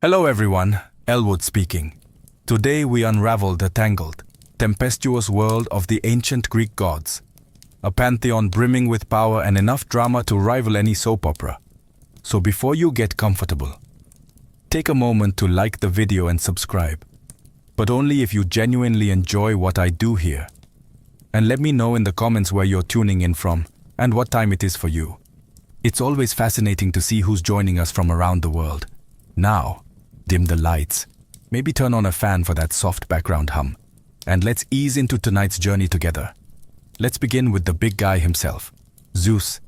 Hello everyone, Elwood speaking. Today we unravel the tangled, tempestuous world of the ancient Greek gods. A pantheon brimming with power and enough drama to rival any soap opera. So before you get comfortable, take a moment to like the video and subscribe. But only if you genuinely enjoy what I do here. And let me know in the comments where you're tuning in from and what time it is for you. It's always fascinating to see who's joining us from around the world. Now, dim the lights, maybe turn on a fan for that soft background hum, and let's ease into tonight's journey together. Let's begin with the big guy himself, Zeus,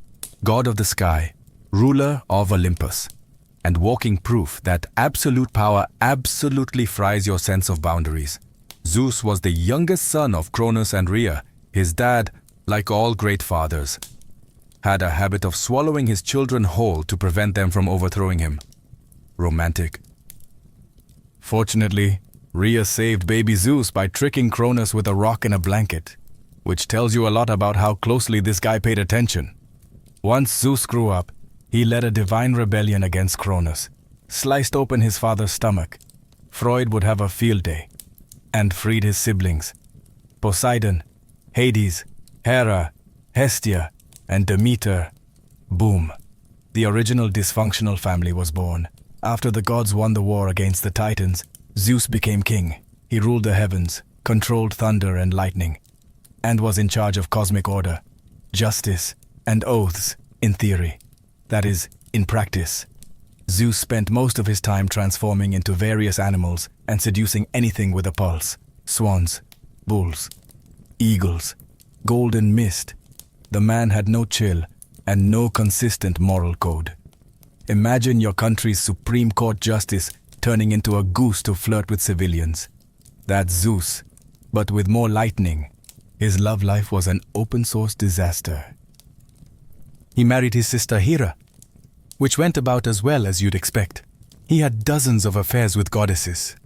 god of the sky, ruler of Olympus, and walking proof that absolute power absolutely fries your sense of boundaries. Zeus was the youngest son of Cronus and Rhea. His dad, like all great fathers, had a habit of swallowing his children whole to prevent them from overthrowing him. Romantic. Fortunately, Rhea saved baby Zeus by tricking Cronus with a rock and a blanket, which tells you a lot about how closely this guy paid attention. Once Zeus grew up, he led a divine rebellion against Cronus, sliced open his father's stomach. Freud would have a field day, and freed his siblings. Poseidon, Hades, Hera, Hestia, and Demeter. Boom. The original dysfunctional family was born. After the gods won the war against the Titans, Zeus became king. He ruled the heavens, controlled thunder and lightning, and was in charge of cosmic order, justice, and oaths, in theory. That is, in practice. Zeus spent most of his time transforming into various animals and seducing anything with a pulse. Swans, bulls, eagles, golden mist. The man had no chill and no consistent moral code. Imagine your country's Supreme Court justice turning into a goose to flirt with civilians. That's Zeus, but with more lightning. His love life was an open-source disaster. He married his sister Hera, which went about as well as you'd expect. He had dozens of affairs with goddesses,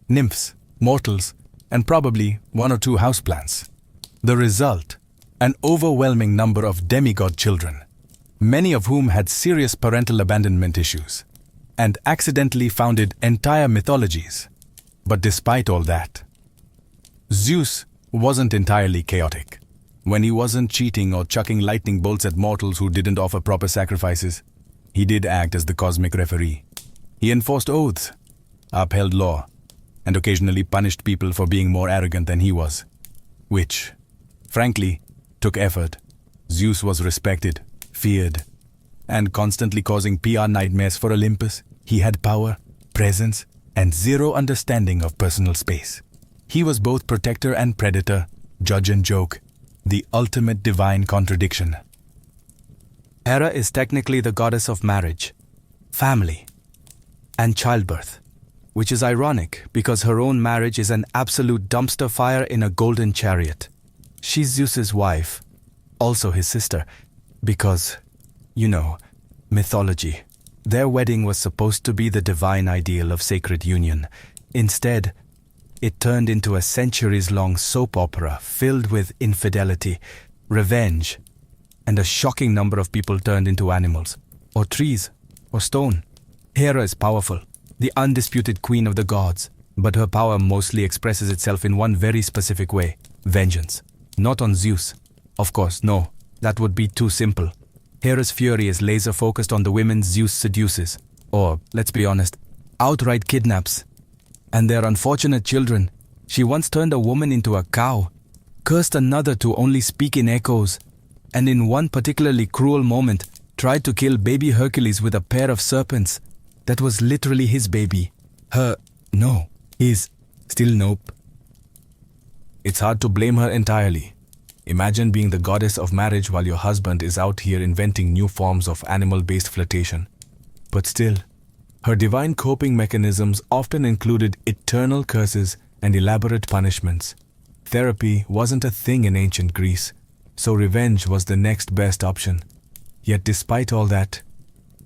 nymphs, mortals, and probably one or two houseplants. The result, an overwhelming number of demigod children, many of whom had serious parental abandonment issues, and accidentally founded entire mythologies. But despite all that, Zeus wasn't entirely chaotic. When he wasn't cheating or chucking lightning bolts at mortals who didn't offer proper sacrifices, he did act as the cosmic referee. He enforced oaths, upheld law, and occasionally punished people for being more arrogant than he was. Which, frankly, took effort. Zeus was respected, feared, and constantly causing PR nightmares for Olympus. He had power, presence, and zero understanding of personal space. He was both protector and predator, judge and joke, the ultimate divine contradiction. Hera is technically the goddess of marriage, family, and childbirth, which is ironic because her own marriage is an absolute dumpster fire in a golden chariot. She's Zeus's wife, also his sister, because, mythology. Their wedding was supposed to be the divine ideal of sacred union. Instead, it turned into a centuries-long soap opera filled with infidelity, revenge, and a shocking number of people turned into animals, or trees, or stone. Hera is powerful, the undisputed queen of the gods, but her power mostly expresses itself in one very specific way: vengeance. Not on Zeus. Of course, no, that would be too simple. Hera's fury is laser-focused on the women Zeus seduces, or, let's be honest, outright kidnaps. And their unfortunate children. She once turned a woman into a cow, cursed another to only speak in echoes, and in one particularly cruel moment, tried to kill baby Hercules with a pair of serpents. That was literally his baby. His. Still nope. It's hard to blame her entirely. Imagine being the goddess of marriage while your husband is out here inventing new forms of animal-based flirtation. But still, her divine coping mechanisms often included eternal curses and elaborate punishments. Therapy wasn't a thing in ancient Greece, so revenge was the next best option. Yet despite all that,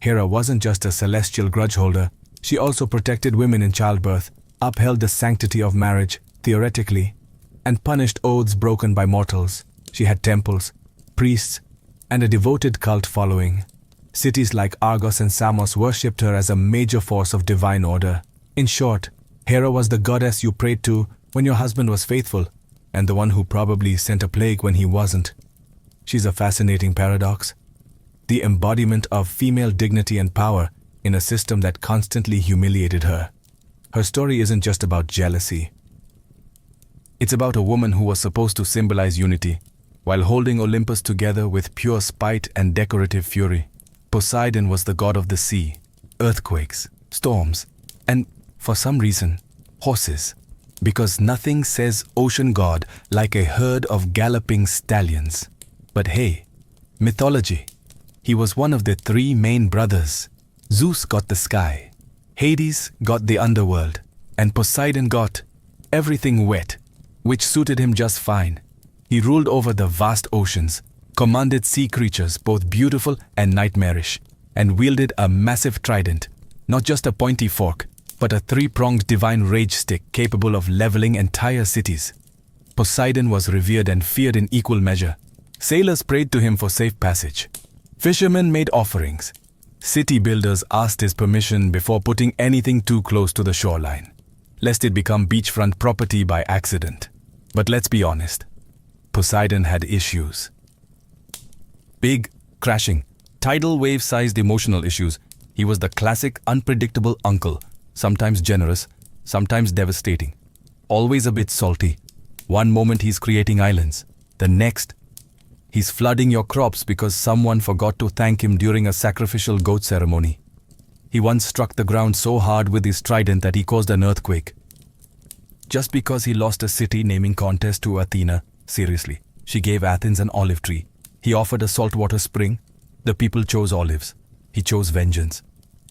Hera wasn't just a celestial grudge holder. She also protected women in childbirth, upheld the sanctity of marriage, theoretically, and punished oaths broken by mortals. She had temples, priests, and a devoted cult following. Cities like Argos and Samos worshipped her as a major force of divine order. In short, Hera was the goddess you prayed to when your husband was faithful, and the one who probably sent a plague when he wasn't. She's a fascinating paradox. The embodiment of female dignity and power in a system that constantly humiliated her. Her story isn't just about jealousy. It's about a woman who was supposed to symbolize unity, while holding Olympus together with pure spite and decorative fury. Poseidon was the god of the sea, earthquakes, storms, and, for some reason, horses. Because nothing says ocean god like a herd of galloping stallions. But hey, mythology. He was one of the three main brothers. Zeus got the sky, Hades got the underworld, and Poseidon got everything wet, which suited him just fine. He ruled over the vast oceans, commanded sea creatures both beautiful and nightmarish, and wielded a massive trident, not just a pointy fork, but a three-pronged divine rage stick capable of leveling entire cities. Poseidon was revered and feared in equal measure. Sailors prayed to him for safe passage. Fishermen made offerings. City builders asked his permission before putting anything too close to the shoreline, lest it become beachfront property by accident. But let's be honest, Poseidon had issues. Big, crashing, tidal wave-sized emotional issues. He was the classic unpredictable uncle, sometimes generous, sometimes devastating, always a bit salty. One moment he's creating islands, the next he's flooding your crops because someone forgot to thank him during a sacrificial goat ceremony. He once struck the ground so hard with his trident that he caused an earthquake. Just because he lost a city naming contest to Athena, seriously, she gave Athens an olive tree. He offered a saltwater spring. The people chose olives. He chose vengeance.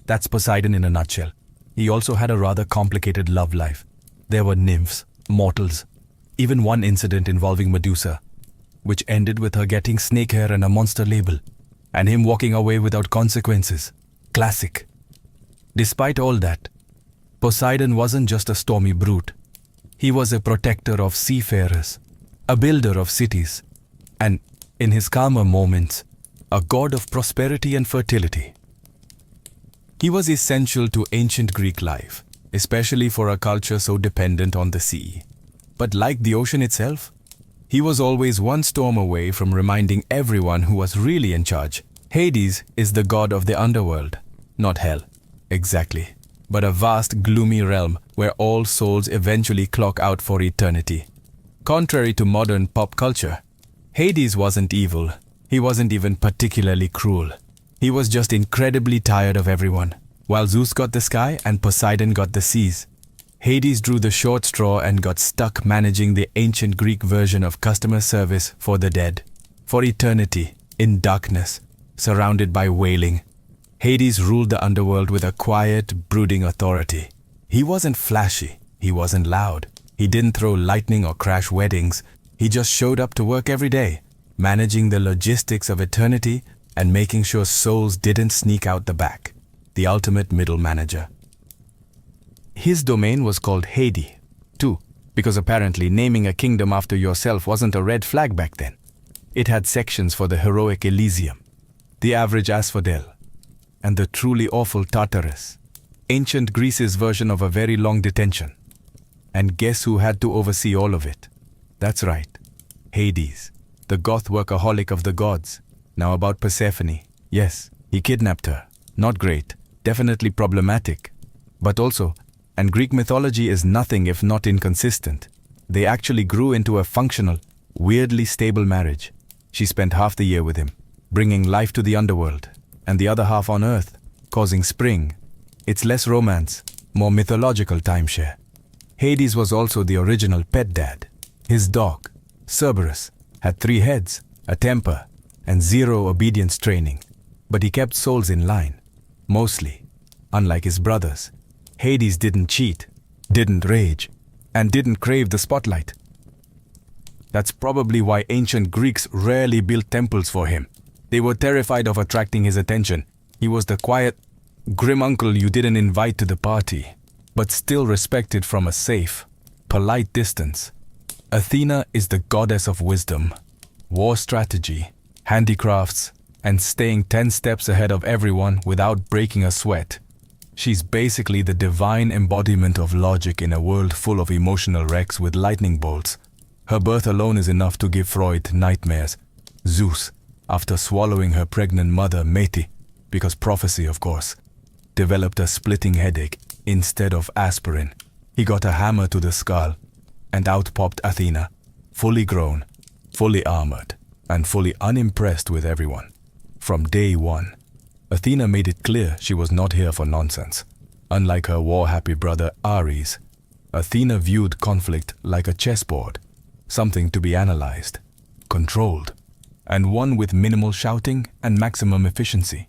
That's Poseidon in a nutshell. He also had a rather complicated love life. There were nymphs, mortals, even one incident involving Medusa, which ended with her getting snake hair and a monster label, and him walking away without consequences. Classic. Despite all that, Poseidon wasn't just a stormy brute. He was a protector of seafarers, a builder of cities, and, in his calmer moments, a god of prosperity and fertility. He was essential to ancient Greek life, especially for a culture so dependent on the sea. But like the ocean itself, he was always one storm away from reminding everyone who was really in charge. Hades is the god of the underworld, not hell, exactly, but a vast, gloomy realm where all souls eventually clock out for eternity. Contrary to modern pop culture, Hades wasn't evil. He wasn't even particularly cruel. He was just incredibly tired of everyone. While Zeus got the sky and Poseidon got the seas, Hades drew the short straw and got stuck managing the ancient Greek version of customer service for the dead. For eternity, in darkness, surrounded by wailing, Hades ruled the underworld with a quiet, brooding authority. He wasn't flashy. He wasn't loud. He didn't throw lightning or crash weddings. He just showed up to work every day, managing the logistics of eternity and making sure souls didn't sneak out the back. The ultimate middle manager. His domain was called Hades, too, because apparently naming a kingdom after yourself wasn't a red flag back then. It had sections for the heroic Elysium, the average asphodel, and the truly awful Tartarus, ancient Greece's version of a very long detention. And guess who had to oversee all of it? That's right, Hades, the goth workaholic of the gods. Now about Persephone. Yes, he kidnapped her. Not great, definitely problematic. But also, and Greek mythology is nothing if not inconsistent. They actually grew into a functional, weirdly stable marriage. She spent half the year with him, bringing life to the underworld, and the other half on Earth, causing spring. It's less romance, more mythological timeshare. Hades was also the original pet dad. His dog, Cerberus, had 3 heads, a temper, and 0 obedience training. But he kept souls in line, mostly. Unlike his brothers, Hades didn't cheat, didn't rage, and didn't crave the spotlight. That's probably why ancient Greeks rarely built temples for him. They were terrified of attracting his attention. He was the quiet, grim uncle you didn't invite to the party, but still respected from a safe, polite distance. Athena is the goddess of wisdom, war strategy, handicrafts, and staying 10 steps ahead of everyone without breaking a sweat. She's basically the divine embodiment of logic in a world full of emotional wrecks with lightning bolts. Her birth alone is enough to give Freud nightmares. Zeus, after swallowing her pregnant mother Meti, because prophecy of course, developed a splitting headache instead of aspirin. He got a hammer to the skull, and out popped Athena, fully grown, fully armored, and fully unimpressed with everyone. From day one, Athena made it clear she was not here for nonsense. Unlike her war-happy brother Ares, Athena viewed conflict like a chessboard, something to be analyzed, controlled, and won with minimal shouting and maximum efficiency.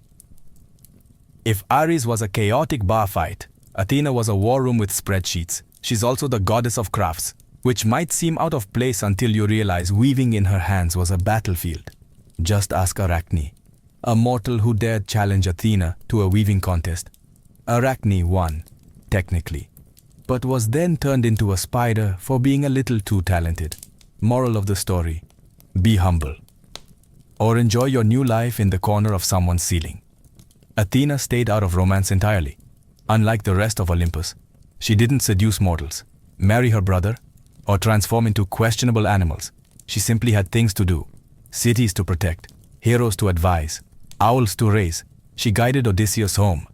If Ares was a chaotic bar fight, Athena was a war room with spreadsheets. She's also the goddess of crafts, which might seem out of place until you realize weaving in her hands was a battlefield. Just ask Arachne, a mortal who dared challenge Athena to a weaving contest. Arachne won, technically, but was then turned into a spider for being a little too talented. Moral of the story: be humble, or enjoy your new life in the corner of someone's ceiling. Athena stayed out of romance entirely. Unlike the rest of Olympus, she didn't seduce mortals, marry her brother, or transform into questionable animals. She simply had things to do, cities to protect, heroes to advise, owls to raise. She guided Odysseus home,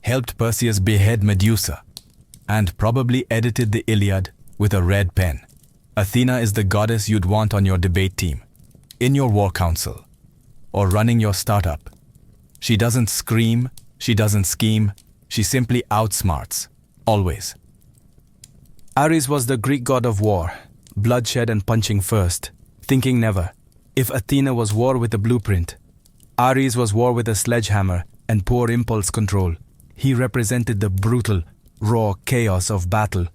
helped Perseus behead Medusa, and probably edited the Iliad with a red pen. Athena is the goddess you'd want on your debate team, in your war council, or running your startup. She doesn't scream, she doesn't scheme, she simply outsmarts, always. Ares was the Greek god of war, bloodshed and punching first, thinking never. If Athena was war with a blueprint, Ares was war with a sledgehammer and poor impulse control. He represented the brutal, raw chaos of battle,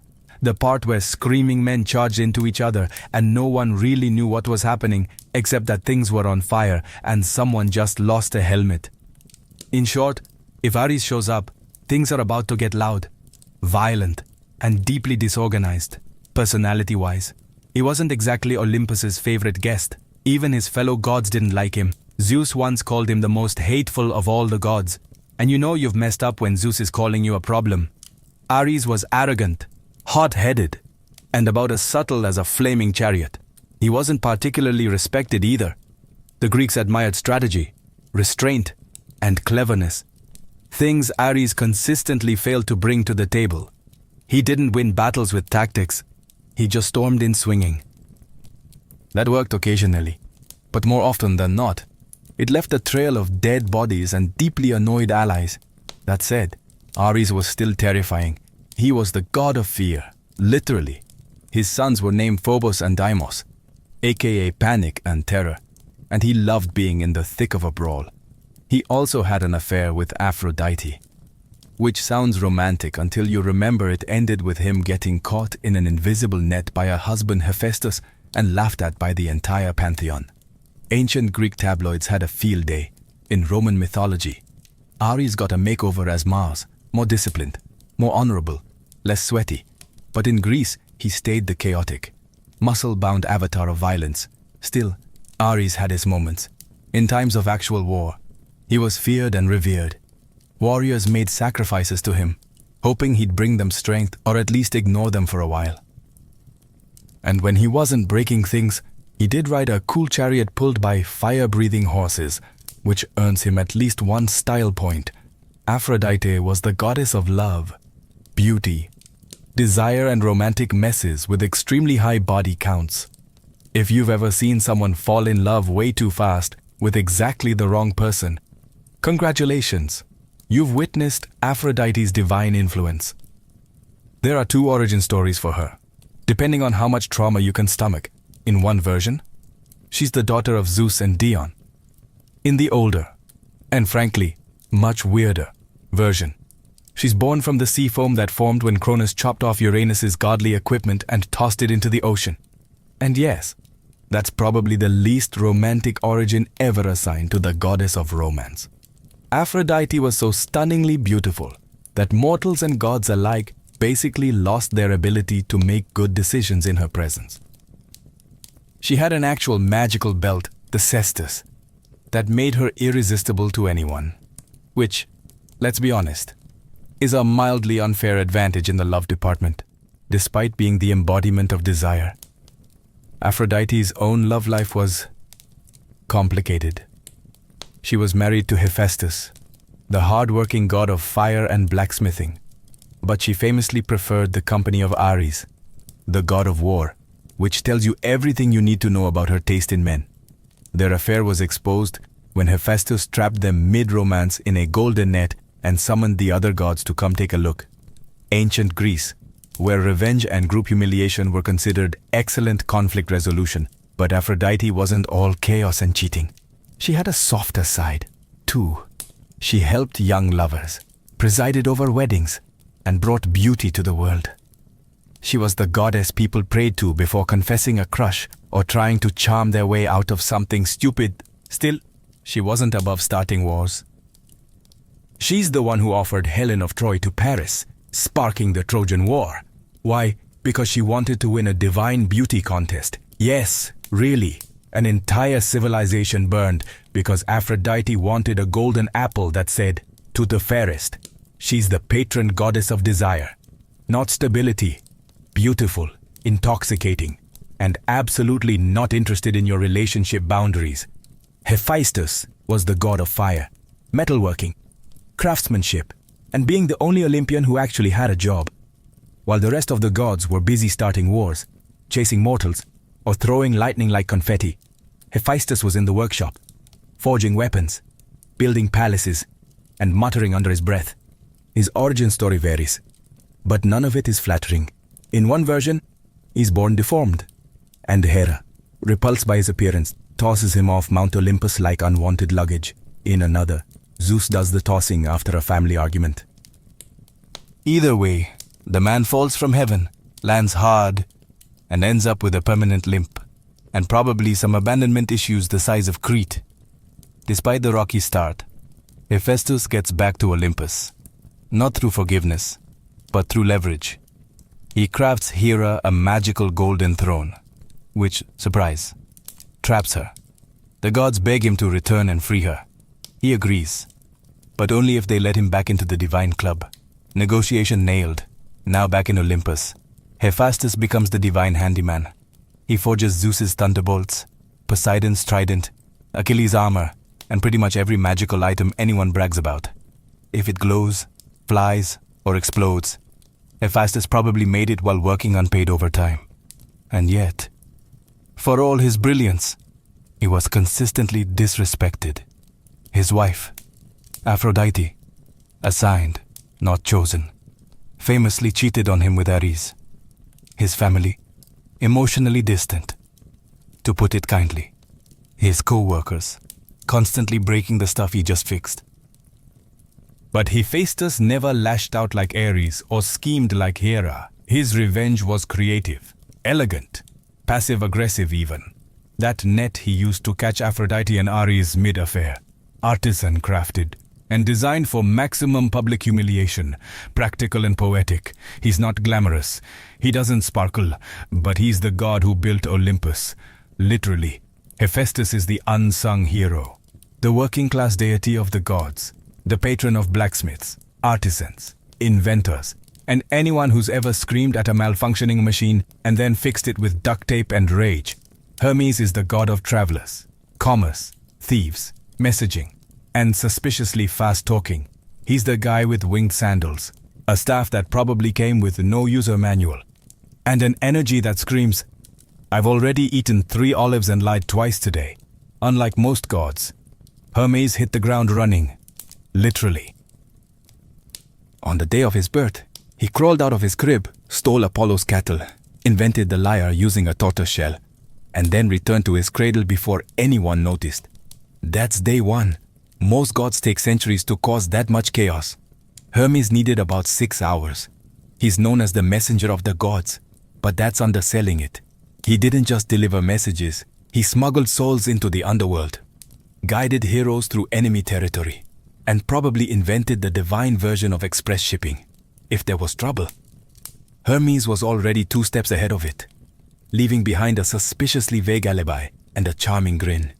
the part where screaming men charged into each other and no one really knew what was happening except that things were on fire and someone just lost a helmet. In short, if Ares shows up, things are about to get loud, violent, and deeply disorganized, personality-wise. He wasn't exactly Olympus's favorite guest. Even his fellow gods didn't like him. Zeus once called him the most hateful of all the gods. And you know you've messed up when Zeus is calling you a problem. Ares was arrogant, hot-headed, and about as subtle as a flaming chariot. He wasn't particularly respected either. The Greeks admired strategy, restraint, and cleverness. Things Ares consistently failed to bring to the table. He didn't win battles with tactics. He just stormed in swinging. That worked occasionally, but more often than not, it left a trail of dead bodies and deeply annoyed allies. That said, Ares was still terrifying. He was the god of fear, literally. His sons were named Phobos and Deimos, aka panic and terror, and he loved being in the thick of a brawl. He also had an affair with Aphrodite, which sounds romantic until you remember it ended with him getting caught in an invisible net by her husband Hephaestus and laughed at by the entire pantheon. Ancient Greek tabloids had a field day. In Roman mythology, Ares got a makeover as Mars, more disciplined, more honorable, less sweaty. But in Greece, he stayed the chaotic, muscle-bound avatar of violence. Still, Ares had his moments. In times of actual war, he was feared and revered. Warriors made sacrifices to him, hoping he'd bring them strength or at least ignore them for a while. And when he wasn't breaking things, he did ride a cool chariot pulled by fire-breathing horses, which earns him at least one style point. Aphrodite was the goddess of love, beauty, desire and romantic messes with extremely high body counts. If you've ever seen someone fall in love way too fast with exactly the wrong person, congratulations, you've witnessed Aphrodite's divine influence. There are two origin stories for her, depending on how much trauma you can stomach. In one version, she's the daughter of Zeus and Dion. In the older, and frankly, much weirder, version, she's born from the sea foam that formed when Cronus chopped off Uranus's godly equipment and tossed it into the ocean. And yes, that's probably the least romantic origin ever assigned to the goddess of romance. Aphrodite was so stunningly beautiful that mortals and gods alike basically lost their ability to make good decisions in her presence. She had an actual magical belt, the cestus, that made her irresistible to anyone. Which, let's be honest, is a mildly unfair advantage in the love department, despite being the embodiment of desire. Aphrodite's own love life was complicated. She was married to Hephaestus, the hard-working god of fire and blacksmithing, but she famously preferred the company of Ares, the god of war, which tells you everything you need to know about her taste in men. Their affair was exposed when Hephaestus trapped them mid-romance in a golden net and summoned the other gods to come take a look. Ancient Greece, where revenge and group humiliation were considered excellent conflict resolution, but Aphrodite wasn't all chaos and cheating. She had a softer side, too. She helped young lovers, presided over weddings, and brought beauty to the world. She was the goddess people prayed to before confessing a crush or trying to charm their way out of something stupid. Still, she wasn't above starting wars. She's the one who offered Helen of Troy to Paris, sparking the Trojan War. Why? Because she wanted to win a divine beauty contest. Yes, really. An entire civilization burned because Aphrodite wanted a golden apple that said, "To the fairest." She's the patron goddess of desire. Not stability. Beautiful, intoxicating, and absolutely not interested in your relationship boundaries. Hephaestus was the god of fire, metalworking, craftsmanship, and being the only Olympian who actually had a job. While the rest of the gods were busy starting wars, chasing mortals, or throwing lightning like confetti, Hephaestus was in the workshop, forging weapons, building palaces, and muttering under his breath. His origin story varies, but none of it is flattering. In one version, he's born deformed, and Hera, repulsed by his appearance, tosses him off Mount Olympus like unwanted luggage. In another, Zeus does the tossing after a family argument. Either way, the man falls from heaven, lands hard, and ends up with a permanent limp, and probably some abandonment issues the size of Crete. Despite the rocky start, Hephaestus gets back to Olympus, not through forgiveness, but through leverage. He crafts Hera a magical golden throne, which, surprise, traps her. The gods beg him to return and free her. He agrees, but only if they let him back into the divine club. Negotiation nailed. Now back in Olympus, Hephaestus becomes the divine handyman. He forges Zeus's thunderbolts, Poseidon's trident, Achilles' armor, and pretty much every magical item anyone brags about. If it glows, flies, or explodes, Hephaestus probably made it while working unpaid overtime. And yet, for all his brilliance, he was consistently disrespected. His wife, Aphrodite, assigned, not chosen, famously cheated on him with Ares. His family, emotionally distant. To put it kindly, his co-workers, constantly breaking the stuff he just fixed. But Hephaestus never lashed out like Ares or schemed like Hera. His revenge was creative, elegant, passive-aggressive even. That net he used to catch Aphrodite and Ares mid-affair, artisan-crafted, and designed for maximum public humiliation, practical and poetic. He's not glamorous, he doesn't sparkle, but he's the god who built Olympus. Literally, Hephaestus is the unsung hero, the working-class deity of the gods, the patron of blacksmiths, artisans, inventors, and anyone who's ever screamed at a malfunctioning machine and then fixed it with duct tape and rage. Hermes is the god of travelers, commerce, thieves, messaging, and suspiciously fast talking. He's the guy with winged sandals, a staff that probably came with no user manual, and an energy that screams, "I've already eaten 3 olives and lied twice today." Unlike most gods, Hermes hit the ground running, literally. On the day of his birth, he crawled out of his crib, stole Apollo's cattle, invented the lyre using a tortoise shell, and then returned to his cradle before anyone noticed. That's day one. Most gods take centuries to cause that much chaos. Hermes needed about 6 hours. He's known as the messenger of the gods, but that's underselling it. He didn't just deliver messages, he smuggled souls into the underworld, guided heroes through enemy territory, and probably invented the divine version of express shipping. If there was trouble, Hermes was already 2 steps ahead of it, leaving behind a suspiciously vague alibi and a charming grin.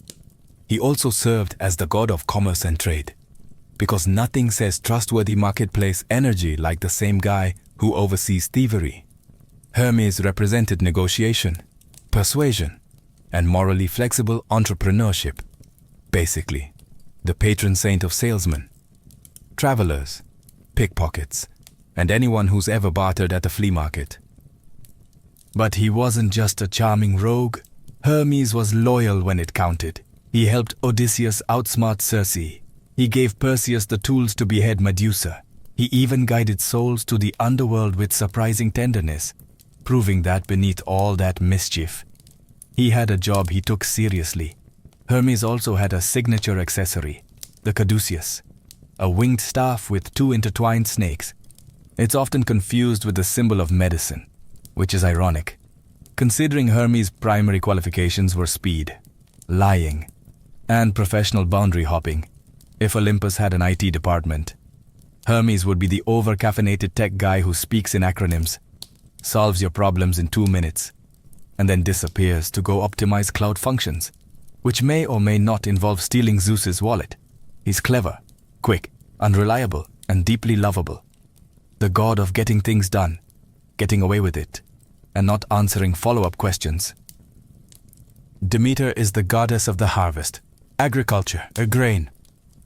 He also served as the god of commerce and trade. because nothing says trustworthy marketplace energy like the same guy who oversees thievery. Hermes represented negotiation, persuasion, and morally flexible entrepreneurship. Basically, the patron saint of salesmen, travelers, pickpockets, and anyone who's ever bartered at a flea market. But he wasn't just a charming rogue. Hermes was loyal when it counted. He helped Odysseus outsmart Circe. He gave Perseus the tools to behead Medusa. He even guided souls to the underworld with surprising tenderness, proving that beneath all that mischief, he had a job he took seriously. Hermes also had a signature accessory, the caduceus, a winged staff with two intertwined snakes. It's often confused with the symbol of medicine, which is ironic, considering Hermes' primary qualifications were speed, lying, and professional boundary hopping. If Olympus had an IT department, Hermes would be the over-caffeinated tech guy who speaks in acronyms, solves your problems in 2 minutes, and then disappears to go optimize cloud functions, which may or may not involve stealing Zeus's wallet. He's clever, quick, unreliable, and deeply lovable. The god of getting things done, getting away with it, and not answering follow-up questions. Demeter is the goddess of the harvest, agriculture, grain,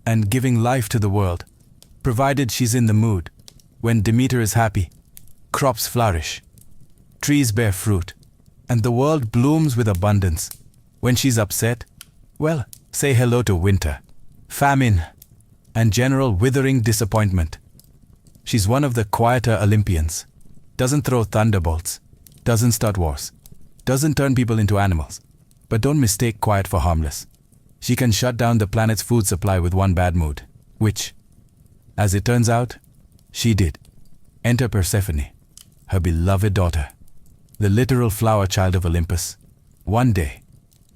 and giving life to the world, provided she's in the mood. When Demeter is happy, crops flourish, trees bear fruit, and the world blooms with abundance. When she's upset, well, say hello to winter, famine, and general withering disappointment. She's one of the quieter Olympians, doesn't throw thunderbolts, doesn't start wars, doesn't turn people into animals. But don't mistake quiet for harmless. She can shut down the planet's food supply with one bad mood, which, as it turns out, she did. Enter Persephone, her beloved daughter, the literal flower child of Olympus. One day,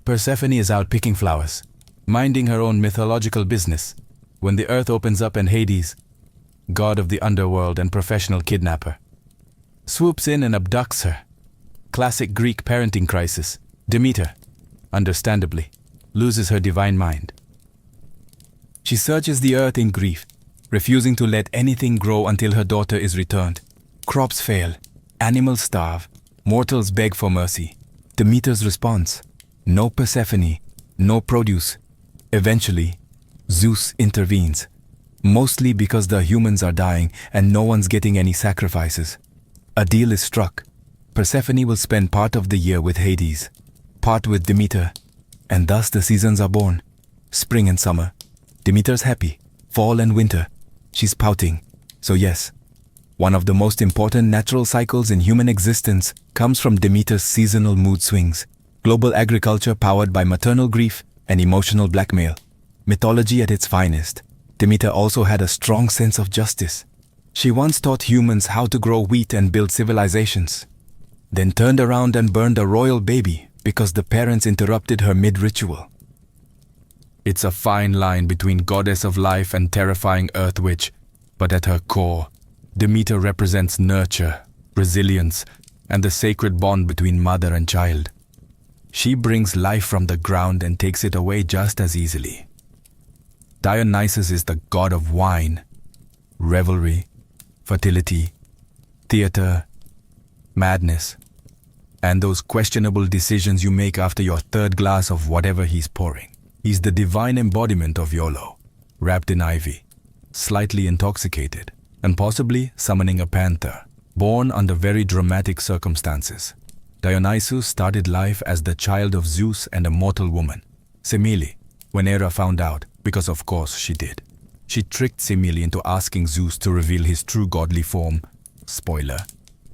Persephone is out picking flowers, minding her own mythological business, when the earth opens up and Hades, god of the underworld and professional kidnapper, swoops in and abducts her. Classic Greek parenting crisis. Demeter, understandably, loses her divine mind. She searches the earth in grief, refusing to let anything grow until her daughter is returned. Crops fail, animals starve, mortals beg for mercy. Demeter's response: no Persephone, no produce. Eventually, Zeus intervenes, mostly because the humans are dying and no one's getting any sacrifices. A deal is struck. Persephone will spend part of the year with Hades, part with Demeter, and thus the seasons are born. Spring and summer. Demeter's happy. Fall and winter. She's pouting. So yes, one of the most important natural cycles in human existence comes from Demeter's seasonal mood swings. Global agriculture powered by maternal grief and emotional blackmail. Mythology at its finest. Demeter also had a strong sense of justice. She once taught humans how to grow wheat and build civilizations, then turned around and burned a royal baby because the parents interrupted her mid-ritual. It's a fine line between goddess of life and terrifying earth witch, but at her core, Demeter represents nurture, resilience, and the sacred bond between mother and child. She brings life from the ground and takes it away just as easily. Dionysus is the god of wine, revelry, fertility, theater, madness, and those questionable decisions you make after your third glass of whatever he's pouring. He's the divine embodiment of YOLO, wrapped in ivy, slightly intoxicated, and possibly summoning a panther, born under very dramatic circumstances. Dionysus started life as the child of Zeus and a mortal woman, Semele, when Hera found out, because of course she did. She tricked Semele into asking Zeus to reveal his true godly form. Spoiler.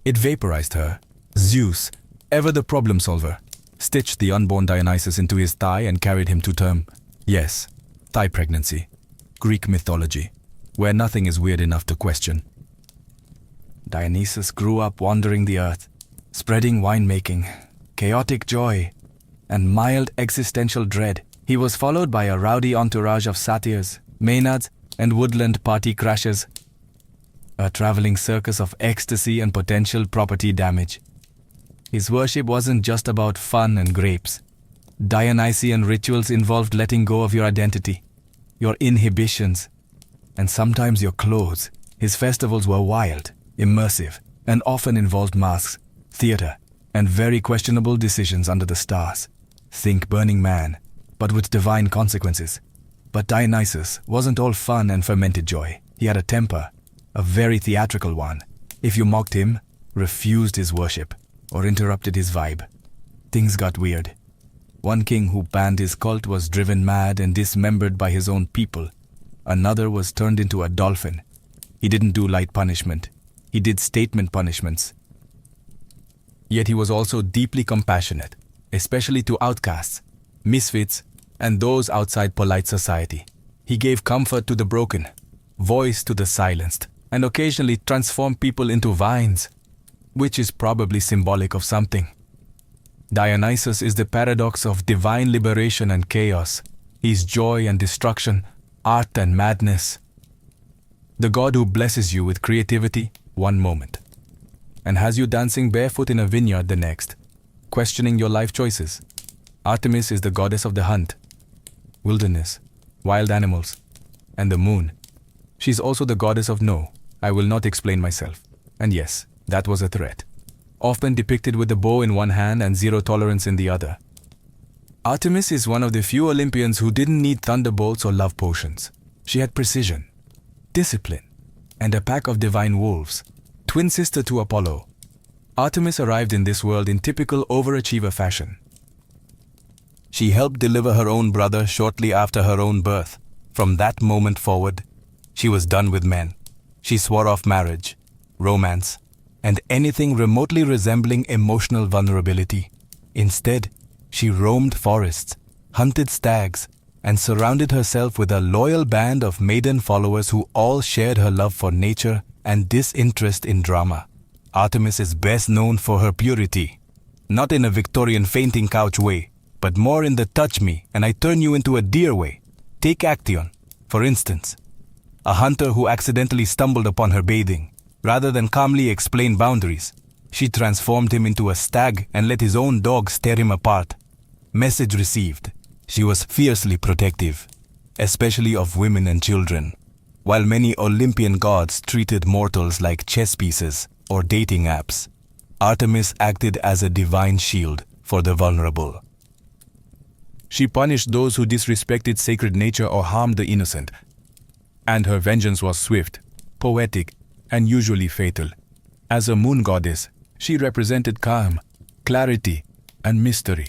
It vaporized her. Zeus, ever the problem solver, stitched the unborn Dionysus into his thigh and carried him to term. Yes, thigh pregnancy. Greek mythology, where nothing is weird enough to question. Dionysus grew up wandering the earth, spreading winemaking, chaotic joy, and mild existential dread. He was followed by a rowdy entourage of satyrs, maenads, and woodland party crashers. A traveling circus of ecstasy and potential property damage. His worship wasn't just about fun and grapes. Dionysian rituals involved letting go of your identity, your inhibitions, and sometimes your clothes. His festivals were wild, immersive, and often involved masks, theater, and very questionable decisions under the stars. Think Burning Man, but with divine consequences. But Dionysus wasn't all fun and fermented joy. He had a temper, a very theatrical one. If you mocked him, refused his worship, or interrupted his vibe, things got weird. One king who banned his cult was driven mad and dismembered by his own people. Another was turned into a dolphin. He didn't do light punishment. He did statement punishments. Yet he was also deeply compassionate, especially to outcasts, misfits, and those outside polite society. He gave comfort to the broken, voice to the silenced, and occasionally transformed people into vines, which is probably symbolic of something. Dionysus is the paradox of divine liberation and chaos. He's joy and destruction, art and madness. The god who blesses you with creativity one moment, and has you dancing barefoot in a vineyard the next, questioning your life choices. Artemis is the goddess of the hunt, wilderness, wild animals, and the moon. She's also the goddess of no, I will not explain myself. And yes, that was a threat. Often depicted with the bow in one hand and zero tolerance in the other. Artemis is one of the few Olympians who didn't need thunderbolts or love potions. She had precision, discipline, and a pack of divine wolves, twin sister to Apollo. Artemis arrived in this world in typical overachiever fashion. She helped deliver her own brother shortly after her own birth. From that moment forward, she was done with men. She swore off marriage, romance, and anything remotely resembling emotional vulnerability. Instead, she roamed forests, hunted stags, and surrounded herself with a loyal band of maiden followers who all shared her love for nature and disinterest in drama. Artemis is best known for her purity, not in a Victorian fainting couch way, but more in the touch me and I turn you into a deer way. Take Actaeon, for instance, a hunter who accidentally stumbled upon her bathing. Rather than calmly explain boundaries, she transformed him into a stag and let his own dogs tear him apart. Message received. She was fiercely protective, especially of women and children. While many Olympian gods treated mortals like chess pieces or dating apps, Artemis acted as a divine shield for the vulnerable. She punished those who disrespected sacred nature or harmed the innocent, and her vengeance was swift, poetic, and usually fatal. As a moon goddess, she represented calm, clarity, and mystery.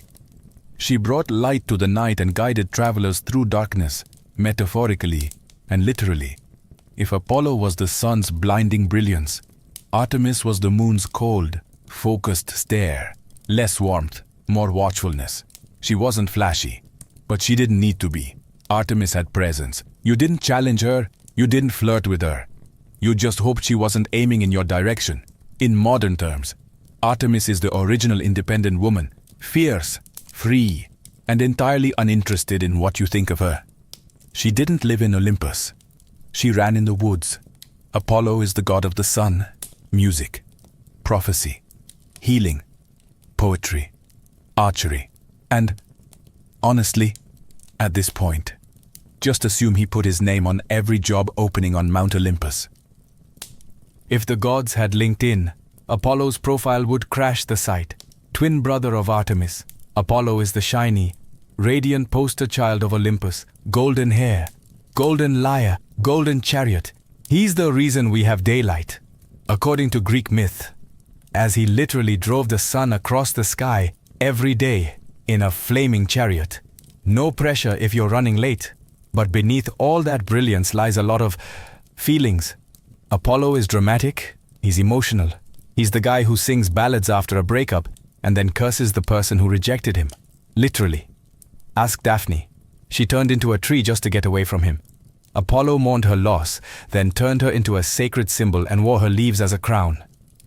She brought light to the night and guided travelers through darkness, metaphorically and literally. If Apollo was the sun's blinding brilliance, Artemis was the moon's cold, focused stare. Less warmth, more watchfulness. She wasn't flashy, but she didn't need to be. Artemis had presence. You didn't challenge her, you didn't flirt with her. You just hoped she wasn't aiming in your direction. In modern terms, Artemis is the original independent woman, fierce, free, and entirely uninterested in what you think of her. She didn't live in Olympus. She ran in the woods. Apollo is the god of the sun, music, prophecy, healing, poetry, archery, and, honestly, at this point, just assume he put his name on every job opening on Mount Olympus. If the gods had linked in, Apollo's profile would crash the site. Twin brother of Artemis, Apollo is the shiny, radiant poster child of Olympus. Golden hair, golden lyre, golden chariot. He's the reason we have daylight, according to Greek myth, as he literally drove the sun across the sky every day in a flaming chariot. No pressure if you're running late, but beneath all that brilliance lies a lot of feelings. Apollo is dramatic, he's emotional. He's the guy who sings ballads after a breakup and then curses the person who rejected him. Literally. Ask Daphne. She turned into a tree just to get away from him. Apollo mourned her loss, then turned her into a sacred symbol and wore her leaves as a crown.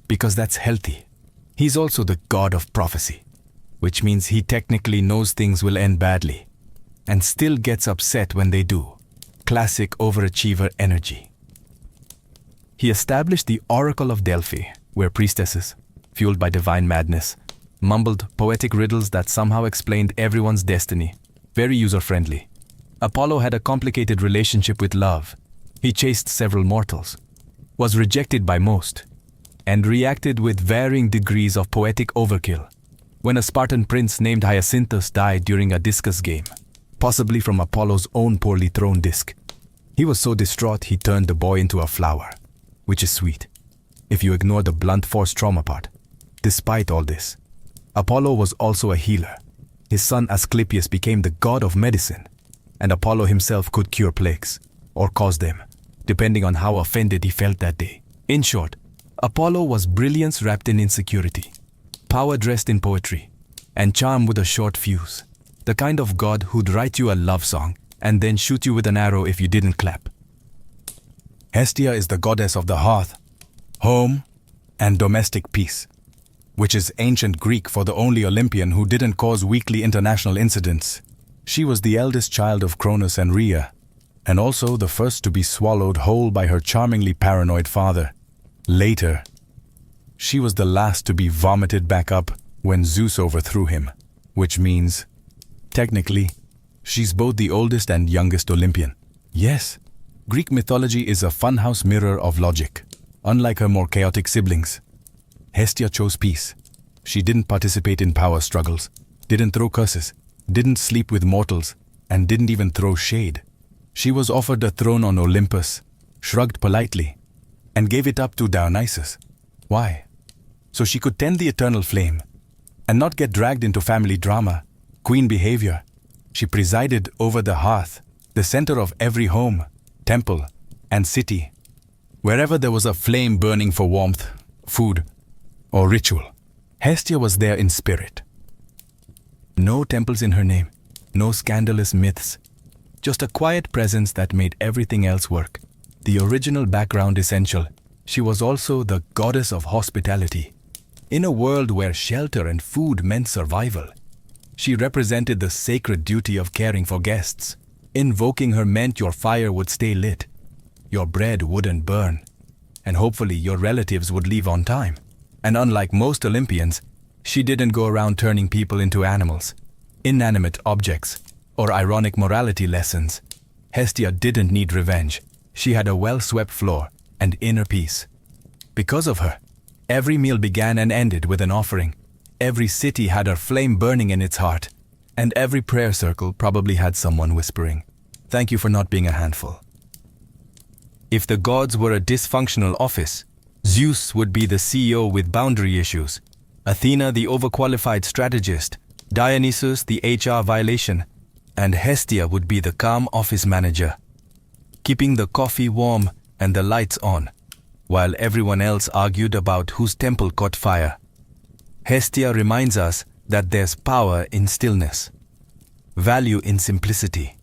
Because that's healthy. He's also the god of prophecy, which means he technically knows things will end badly, and still gets upset when they do. Classic overachiever energy. He established the Oracle of Delphi, where priestesses, fueled by divine madness, mumbled poetic riddles that somehow explained everyone's destiny. Very user-friendly. Apollo had a complicated relationship with love. He chased several mortals, was rejected by most, and reacted with varying degrees of poetic overkill when a Spartan prince named Hyacinthus died during a discus game, possibly from Apollo's own poorly thrown disc. He was so distraught he turned the boy into a flower, which is sweet, if you ignore the blunt force trauma part. Despite all this, Apollo was also a healer. His son Asclepius became the god of medicine, and Apollo himself could cure plagues, or cause them, depending on how offended he felt that day. In short, Apollo was brilliance wrapped in insecurity, power dressed in poetry, and charm with a short fuse. The kind of god who'd write you a love song and then shoot you with an arrow if you didn't clap. Hestia is the goddess of the hearth, home, and domestic peace, which is ancient Greek for the only Olympian who didn't cause weekly international incidents. She was the eldest child of Cronus and Rhea, and also the first to be swallowed whole by her charmingly paranoid father. Later, she was the last to be vomited back up when Zeus overthrew him, which means, technically, she's both the oldest and youngest Olympian. Yes, Greek mythology is a funhouse mirror of logic, unlike her more chaotic siblings. Hestia chose peace. She didn't participate in power struggles, didn't throw curses, didn't sleep with mortals, and didn't even throw shade. She was offered a throne on Olympus, shrugged politely, and gave it up to Dionysus. Why? So she could tend the eternal flame, and not get dragged into family drama, queen behavior. She presided over the hearth, the center of every home, temple, and city. Wherever there was a flame burning for warmth, food, or ritual, Hestia was there in spirit. No temples in her name, no scandalous myths, just a quiet presence that made everything else work. The original background essential, she was also the goddess of hospitality. In a world where shelter and food meant survival, she represented the sacred duty of caring for guests. Invoking her meant your fire would stay lit, your bread wouldn't burn, and hopefully your relatives would leave on time. And unlike most Olympians, she didn't go around turning people into animals, inanimate objects, or ironic morality lessons. Hestia didn't need revenge. She had a well-swept floor and inner peace. Because of her, every meal began and ended with an offering. Every city had a flame burning in its heart, and every prayer circle probably had someone whispering, "Thank you for not being a handful." If the gods were a dysfunctional office, Zeus would be the CEO with boundary issues, Athena the overqualified strategist, Dionysus the HR violation, and Hestia would be the calm office manager, keeping the coffee warm and the lights on, while everyone else argued about whose temple caught fire. Hestia reminds us that there's power in stillness, value in simplicity.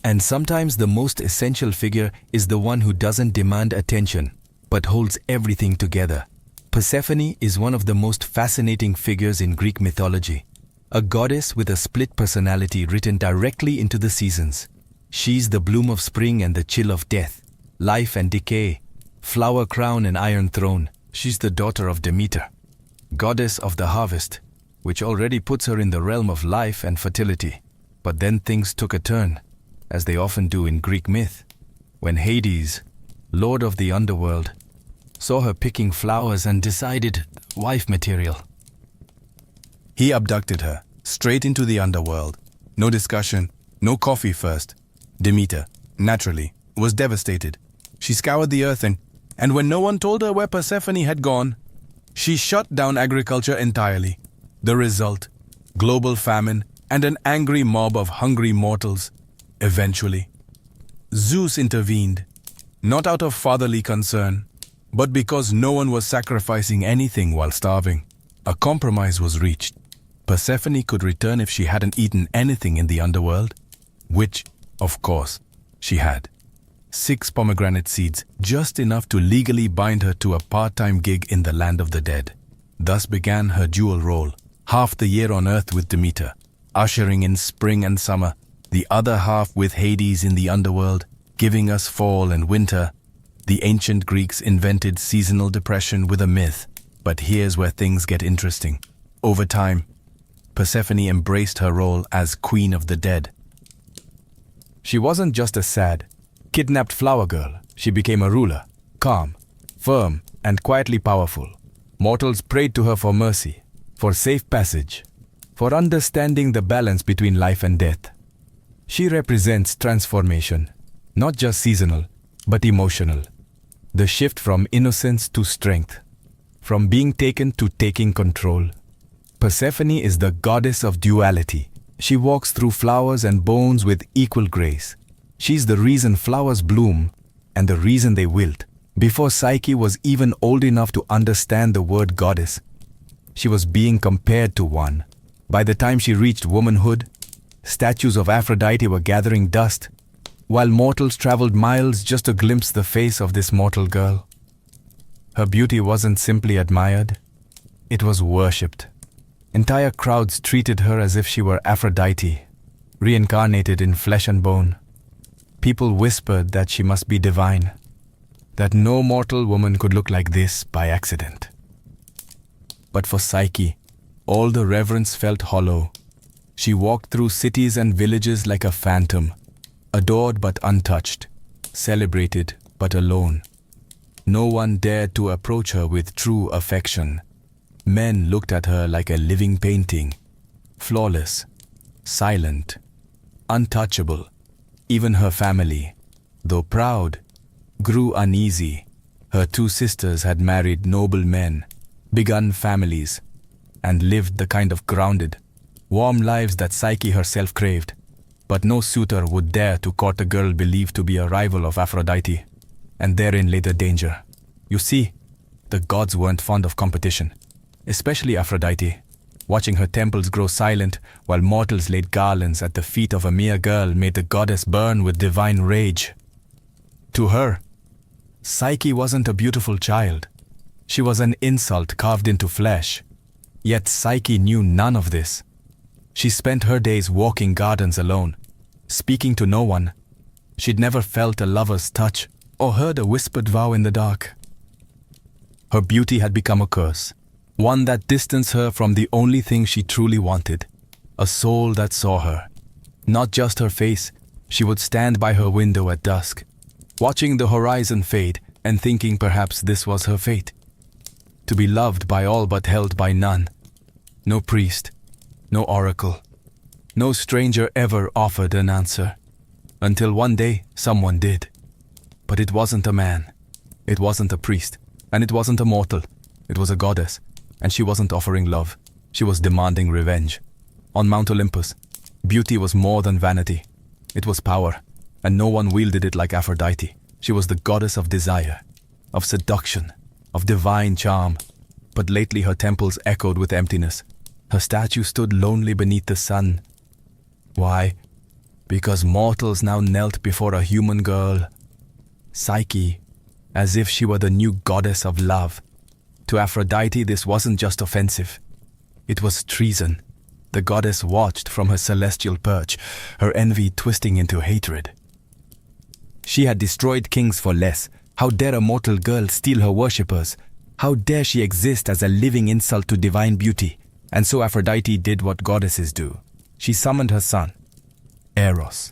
And sometimes the most essential figure is the one who doesn't demand attention, but holds everything together. Persephone is one of the most fascinating figures in Greek mythology, a goddess with a split personality written directly into the seasons. She's the bloom of spring and the chill of death, life and decay, flower crown and iron throne. She's the daughter of Demeter, goddess of the harvest, which already puts her in the realm of life and fertility. But then things took a turn, as they often do in Greek myth, when Hades, lord of the underworld, saw her picking flowers and decided wife material. He abducted her, straight into the underworld. No discussion, no coffee first. Demeter, naturally, was devastated. She scoured the earth and when no one told her where Persephone had gone, she shut down agriculture entirely. The result, global famine and an angry mob of hungry mortals. Eventually, Zeus intervened, not out of fatherly concern, but because no one was sacrificing anything while starving. A compromise was reached. Persephone could return if she hadn't eaten anything in the underworld, which, of course, she had. 6 pomegranate seeds, just enough to legally bind her to a part-time gig in the land of the dead. Thus began her dual role, half the year on earth with Demeter, ushering in spring and summer, the other half with Hades in the underworld, giving us fall and winter. The ancient Greeks invented seasonal depression with a myth, but here's where things get interesting. Over time, Persephone embraced her role as Queen of the Dead. She wasn't just a sad, kidnapped flower girl, she became a ruler, calm, firm, and quietly powerful. Mortals prayed to her for mercy, for safe passage, for understanding the balance between life and death. She represents transformation, not just seasonal, but emotional. The shift from innocence to strength, from being taken to taking control. Persephone is the goddess of duality. She walks through flowers and bones with equal grace. She's the reason flowers bloom and the reason they wilt. Before Psyche was even old enough to understand the word goddess, she was being compared to one. By the time she reached womanhood, statues of Aphrodite were gathering dust, while mortals traveled miles just to glimpse the face of this mortal girl. Her beauty wasn't simply admired, it was worshipped. Entire crowds treated her as if she were Aphrodite, reincarnated in flesh and bone. People whispered that she must be divine, that no mortal woman could look like this by accident. But for Psyche, all the reverence felt hollow. She walked through cities and villages like a phantom, adored but untouched, celebrated but alone. No one dared to approach her with true affection. Men looked at her like a living painting, flawless, silent, untouchable. Even her family, though proud, grew uneasy. Her two sisters had married noble men, begun families, and lived the kind of grounded, warm lives that Psyche herself craved. But no suitor would dare to court a girl believed to be a rival of Aphrodite, and therein lay the danger. You see, the gods weren't fond of competition, especially Aphrodite. Watching her temples grow silent while mortals laid garlands at the feet of a mere girl made the goddess burn with divine rage. To her, Psyche wasn't a beautiful child. She was an insult carved into flesh. Yet Psyche knew none of this. She spent her days walking gardens alone, speaking to no one. She'd never felt a lover's touch or heard a whispered vow in the dark. Her beauty had become a curse, one that distanced her from the only thing she truly wanted, a soul that saw her. Not just her face, she would stand by her window at dusk, watching the horizon fade and thinking perhaps this was her fate. To be loved by all but held by none. No priest, no oracle, no stranger ever offered an answer. Until one day, someone did. But it wasn't a man, it wasn't a priest, and it wasn't a mortal. It was a goddess, and she wasn't offering love. She was demanding revenge. On Mount Olympus, beauty was more than vanity. It was power, and no one wielded it like Aphrodite. She was the goddess of desire, of seduction, of divine charm. But lately her temples echoed with emptiness. Her statue stood lonely beneath the sun. Why? Because mortals now knelt before a human girl, Psyche, as if she were the new goddess of love. To Aphrodite, this wasn't just offensive. It was treason. The goddess watched from her celestial perch, her envy twisting into hatred. She had destroyed kings for less. How dare a mortal girl steal her worshippers? How dare she exist as a living insult to divine beauty? And so Aphrodite did what goddesses do. She summoned her son, Eros.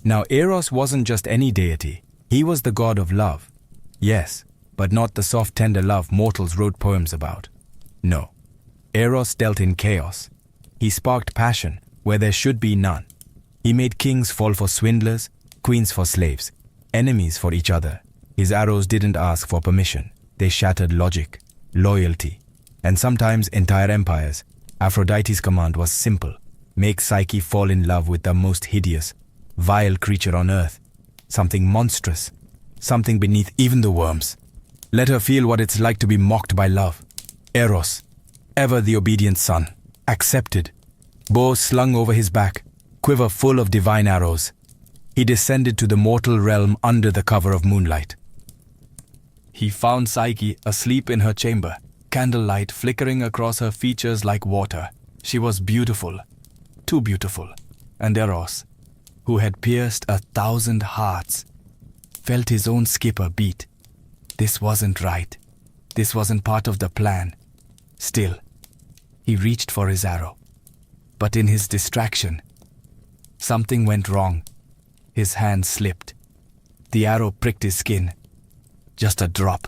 Now Eros wasn't just any deity. He was the god of love. Yes, but not the soft tender love mortals wrote poems about. No. Eros dealt in chaos. He sparked passion where there should be none. He made kings fall for swindlers, queens for slaves, enemies for each other. His arrows didn't ask for permission. They shattered logic, loyalty, and sometimes entire empires. Aphrodite's command was simple. Make Psyche fall in love with the most hideous, vile creature on earth. Something monstrous. Something beneath even the worms. Let her feel what it's like to be mocked by love. Eros, ever the obedient son, accepted. Bow slung over his back, quiver full of divine arrows. He descended to the mortal realm under the cover of moonlight. He found Psyche asleep in her chamber, candlelight flickering across her features like water. She was beautiful, too beautiful. And Eros, who had pierced 1,000 hearts, felt his own skipper beat. This wasn't right. This wasn't part of the plan. Still, he reached for his arrow. But in his distraction, something went wrong. His hand slipped. The arrow pricked his skin. Just a drop.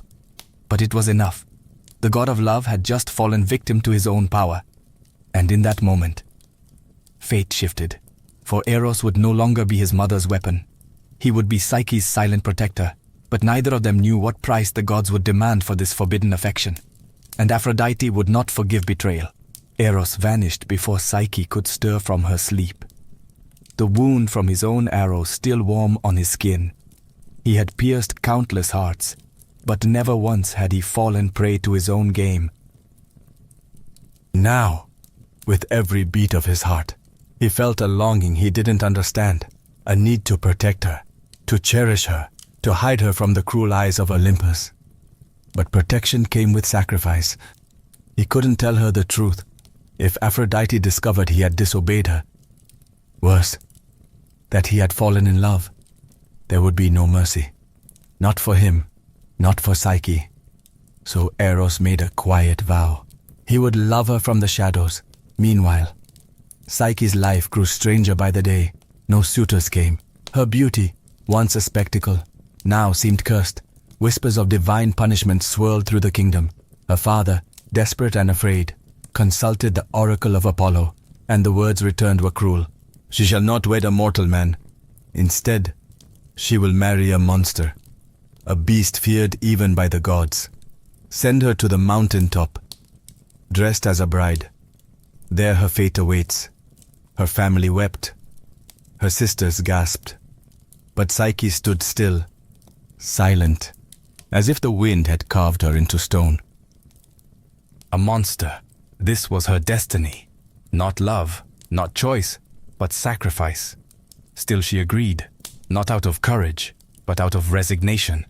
But it was enough. The god of love had just fallen victim to his own power. And in that moment, fate shifted. For Eros would no longer be his mother's weapon. He would be Psyche's silent protector. But neither of them knew what price the gods would demand for this forbidden affection. And Aphrodite would not forgive betrayal. Eros vanished before Psyche could stir from her sleep. The wound from his own arrow still warm on his skin. He had pierced countless hearts, but never once had he fallen prey to his own game. Now, with every beat of his heart, he felt a longing he didn't understand, a need to protect her, to cherish her, to hide her from the cruel eyes of Olympus. But protection came with sacrifice. He couldn't tell her the truth. If Aphrodite discovered he had disobeyed her, worse, that he had fallen in love, there would be no mercy. Not for him, not for Psyche. So Eros made a quiet vow. He would love her from the shadows. Meanwhile, Psyche's life grew stranger by the day. No suitors came. Her beauty, once a spectacle, now seemed cursed. Whispers of divine punishment swirled through the kingdom. Her father, desperate and afraid, consulted the oracle of Apollo, and the words returned were cruel. She shall not wed a mortal man. Instead, she will marry a monster, a beast feared even by the gods. Send her to the mountain top, dressed as a bride. There her fate awaits. Her family wept. Her sisters gasped. But Psyche stood still, silent, as if the wind had carved her into stone. A monster. This was her destiny. Not love, not choice, but sacrifice. Still she agreed, not out of courage, but out of resignation.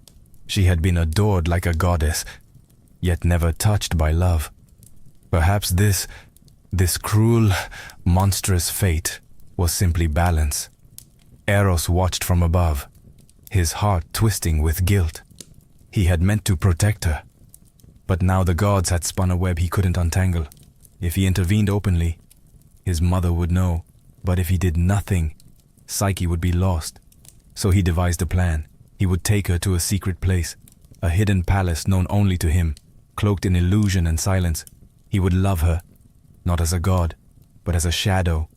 She had been adored like a goddess, yet never touched by love. Perhaps this cruel, monstrous fate was simply balance. Eros watched from above, his heart twisting with guilt. He had meant to protect her, but now the gods had spun a web he couldn't untangle. If he intervened openly, his mother would know, but if he did nothing, Psyche would be lost. So he devised a plan. He would take her to a secret place, a hidden palace known only to him, cloaked in illusion and silence. He would love her, not as a god, but as a shadow.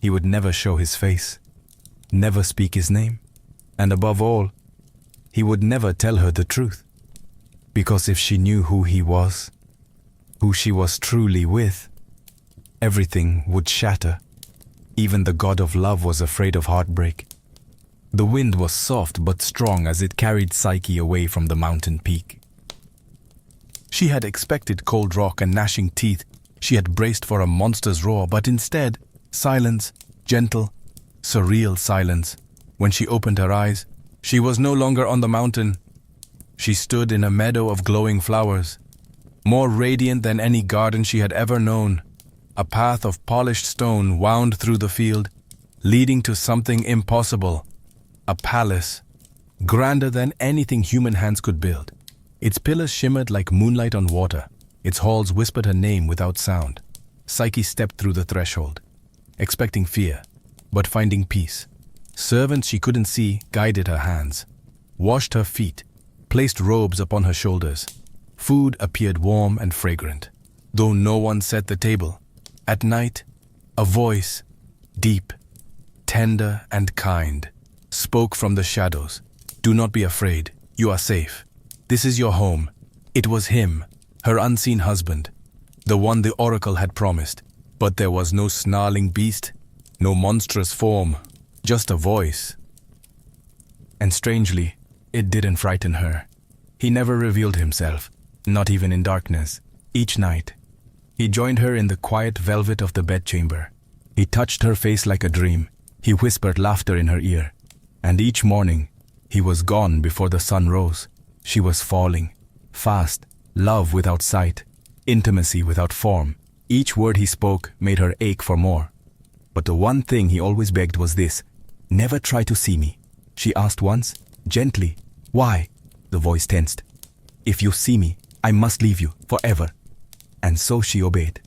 He would never show his face, never speak his name, and above all, he would never tell her the truth. Because if she knew who he was, who she was truly with, everything would shatter. Even the god of love was afraid of heartbreak. The wind was soft but strong as it carried Psyche away from the mountain peak. She had expected cold rock and gnashing teeth. She had braced for a monster's roar, but instead, silence, gentle, surreal silence. When she opened her eyes, she was no longer on the mountain. She stood in a meadow of glowing flowers, more radiant than any garden she had ever known. A path of polished stone wound through the field, leading to something impossible. A palace, grander than anything human hands could build. Its pillars shimmered like moonlight on water. Its halls whispered her name without sound. Psyche stepped through the threshold, expecting fear, but finding peace. Servants she couldn't see guided her hands, washed her feet, placed robes upon her shoulders. Food appeared warm and fragrant, though no one set the table. At night, a voice, deep, tender and kind, spoke from the shadows. Do not be afraid, you are safe. This is your home. It was him, her unseen husband, the one the oracle had promised. But there was no snarling beast, no monstrous form, just a voice. And strangely, it didn't frighten her. He never revealed himself, not even in darkness. Each night, he joined her in the quiet velvet of the bedchamber. He touched her face like a dream. He whispered laughter in her ear. And each morning, he was gone before the sun rose. She was falling, fast, love without sight, intimacy without form. Each word he spoke made her ache for more. But the one thing he always begged was this: never try to see me. She asked once, gently. Why? The voice tensed. If you see me, I must leave you, forever. And so she obeyed.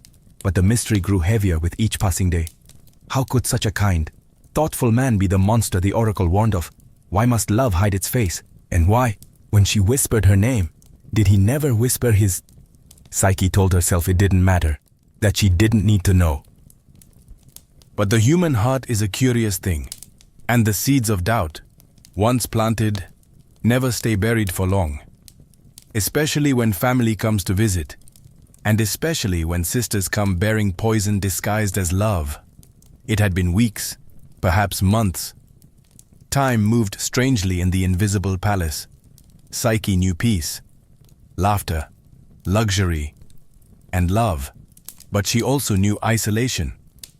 But the mystery grew heavier with each passing day. How could such a kind, thoughtful man be the monster the oracle warned of? Why must love hide its face? And why, when she whispered her name, did he never whisper his? Psyche told herself it didn't matter, that she didn't need to know. But the human heart is a curious thing, and the seeds of doubt, once planted, never stay buried for long. Especially when family comes to visit, and especially when sisters come bearing poison disguised as love. It had been weeks, perhaps months. Time moved strangely in the invisible palace. Psyche knew peace, laughter, luxury, and love. But she also knew isolation.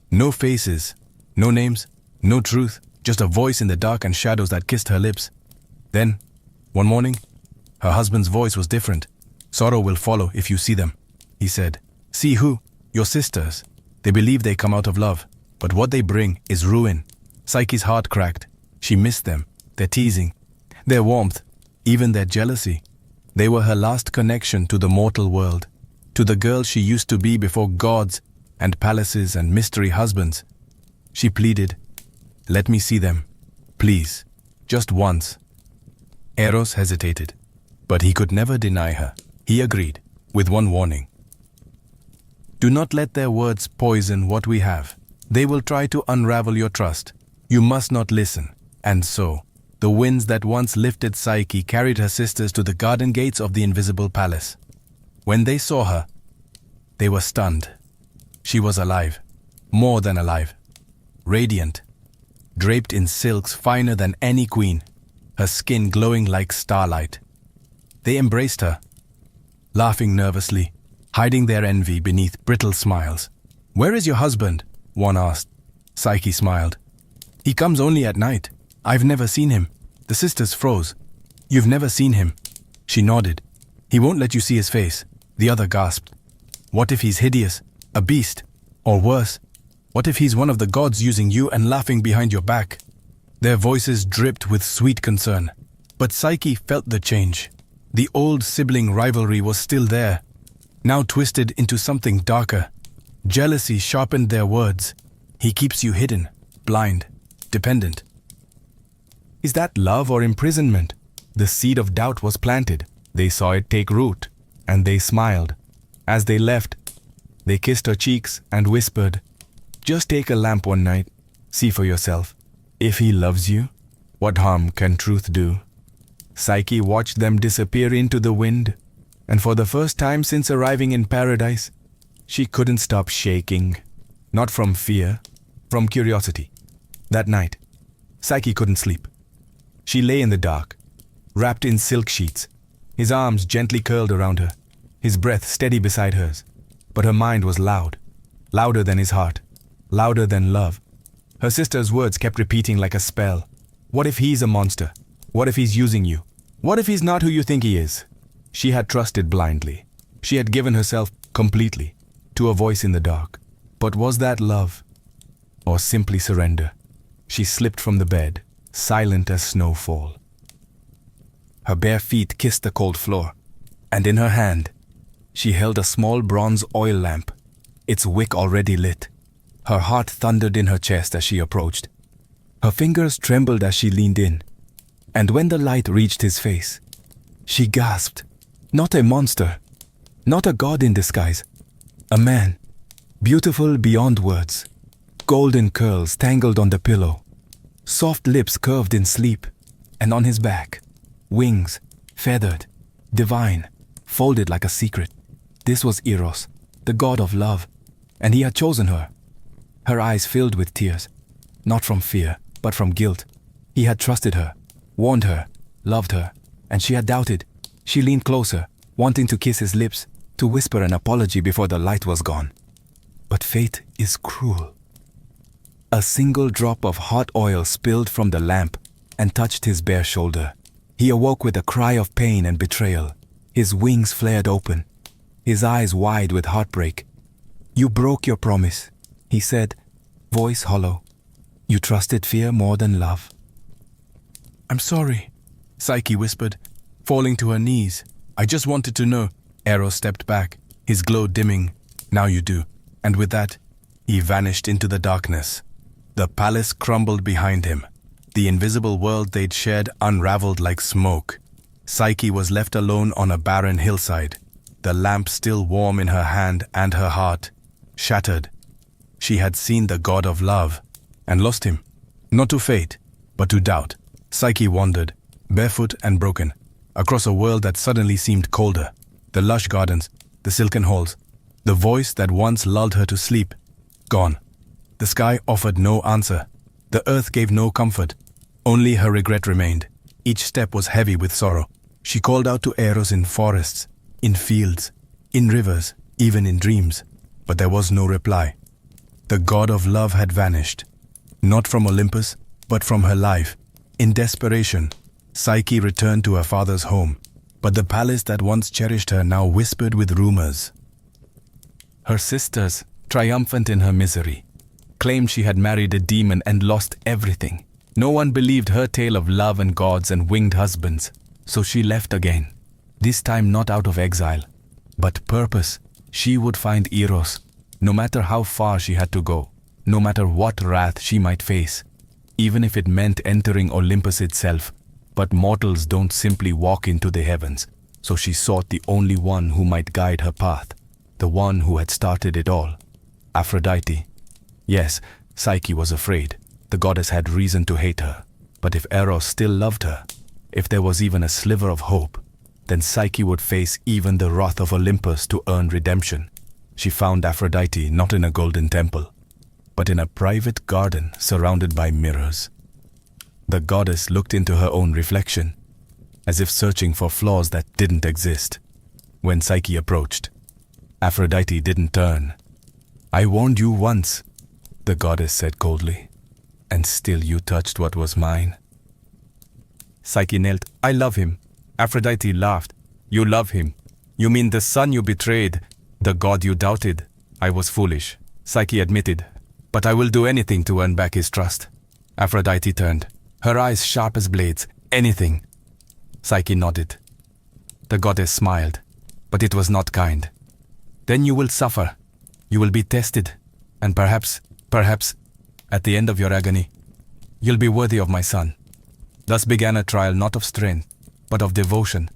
No faces, no names, no truth, just a voice in the dark and shadows that kissed her lips. Then, one morning, her husband's voice was different. "Sorrow will follow if you see them," he said. "See who? Your sisters. They believe they come out of love, but what they bring is ruin." Psyche's heart cracked. She missed them, their teasing, their warmth, even their jealousy. They were her last connection to the mortal world, to the girl she used to be before gods and palaces and mystery husbands. She pleaded, "Let me see them, please, just once." Eros hesitated, but he could never deny her. He agreed, with one warning. "Do not let their words poison what we have. They will try to unravel your trust. You must not listen." And so, the winds that once lifted Psyche carried her sisters to the garden gates of the invisible palace. When they saw her, they were stunned. She was alive, more than alive, radiant, draped in silks finer than any queen, her skin glowing like starlight. They embraced her, laughing nervously, hiding their envy beneath brittle smiles. "Where is your husband?" one asked. Psyche smiled. "He comes only at night. I've never seen him." The sisters froze. "You've never seen him?" She nodded. "He won't let you see his face." The other gasped. "What if he's hideous, a beast? Or worse, what if he's one of the gods using you and laughing behind your back?" Their voices dripped with sweet concern. But Psyche felt the change. The old sibling rivalry was still there, now twisted into something darker. Jealousy sharpened their words. "He keeps you hidden, blind, dependent." Is that love or imprisonment? The seed of doubt was planted. They saw it take root, and they smiled. As they left, they kissed her cheeks and whispered, "Just take a lamp one night, see for yourself. If he loves you, what harm can truth do?" Psyche watched them disappear into the wind, and for the first time since arriving in paradise, she couldn't stop shaking. Not from fear, from curiosity. That night, Psyche couldn't sleep. She lay in the dark, wrapped in silk sheets, his arms gently curled around her, his breath steady beside hers. But her mind was loud, louder than his heart, louder than love. Her sister's words kept repeating like a spell. "What if he's a monster? What if he's using you? What if he's not who you think he is?" She had trusted blindly. She had given herself completely to a voice in the dark. But was that love? Or simply surrender? She slipped from the bed, silent as snowfall. Her bare feet kissed the cold floor, and in her hand, she held a small bronze oil lamp, its wick already lit. Her heart thundered in her chest as she approached. Her fingers trembled as she leaned in, and when the light reached his face, she gasped. Not a monster, not a god in disguise, a man, beautiful beyond words, golden curls tangled on the pillow, soft lips curved in sleep, and on his back, wings, feathered, divine, folded like a secret. This was Eros, the god of love, and he had chosen her. Her eyes filled with tears, not from fear, but from guilt. He had trusted her, warned her, loved her, and she had doubted. She leaned closer, wanting to kiss his lips, to whisper an apology before the light was gone. But fate is cruel. A single drop of hot oil spilled from the lamp and touched his bare shoulder. He awoke with a cry of pain and betrayal. His wings flared open, his eyes wide with heartbreak. "You broke your promise," he said, voice hollow. "You trusted fear more than love." "I'm sorry," Psyche whispered, falling to her knees. "I just wanted to know." Eros stepped back, his glow dimming. "Now you do." And with that, he vanished into the darkness. The palace crumbled behind him. The invisible world they'd shared unraveled like smoke. Psyche was left alone on a barren hillside, the lamp still warm in her hand and her heart, shattered. She had seen the god of love, and lost him. Not to fate, but to doubt. Psyche wandered, barefoot and broken, across a world that suddenly seemed colder. The lush gardens, the silken halls, the voice that once lulled her to sleep, gone. The sky offered no answer. The earth gave no comfort. Only her regret remained. Each step was heavy with sorrow. She called out to Eros in forests, in fields, in rivers, even in dreams. But there was no reply. The god of love had vanished. Not from Olympus, but from her life. In desperation, Psyche returned to her father's home. But the palace that once cherished her now whispered with rumors. Her sisters, triumphant in her misery, claimed she had married a demon and lost everything. No one believed her tale of love and gods and winged husbands, so she left again. This time not out of exile, but purpose. She would find Eros, no matter how far she had to go, no matter what wrath she might face, even if it meant entering Olympus itself. But mortals don't simply walk into the heavens, so she sought the only one who might guide her path, the one who had started it all, Aphrodite. Yes, Psyche was afraid. The goddess had reason to hate her. But if Eros still loved her, if there was even a sliver of hope, then Psyche would face even the wrath of Olympus to earn redemption. She found Aphrodite not in a golden temple, but in a private garden surrounded by mirrors. The goddess looked into her own reflection, as if searching for flaws that didn't exist. When Psyche approached, Aphrodite didn't turn. "I warned you once," the goddess said coldly, "and still you touched what was mine." Psyche knelt. "I love him." Aphrodite laughed. "You love him? You mean the son you betrayed, the god you doubted?" "I was foolish," Psyche admitted, "but I will do anything to earn back his trust." Aphrodite turned, her eyes sharp as blades. "Anything." Psyche nodded. The goddess smiled, but it was not kind. "Then you will suffer. You will be tested, and perhaps, at the end of your agony, you'll be worthy of my son." Thus began a trial not of strength, but of devotion,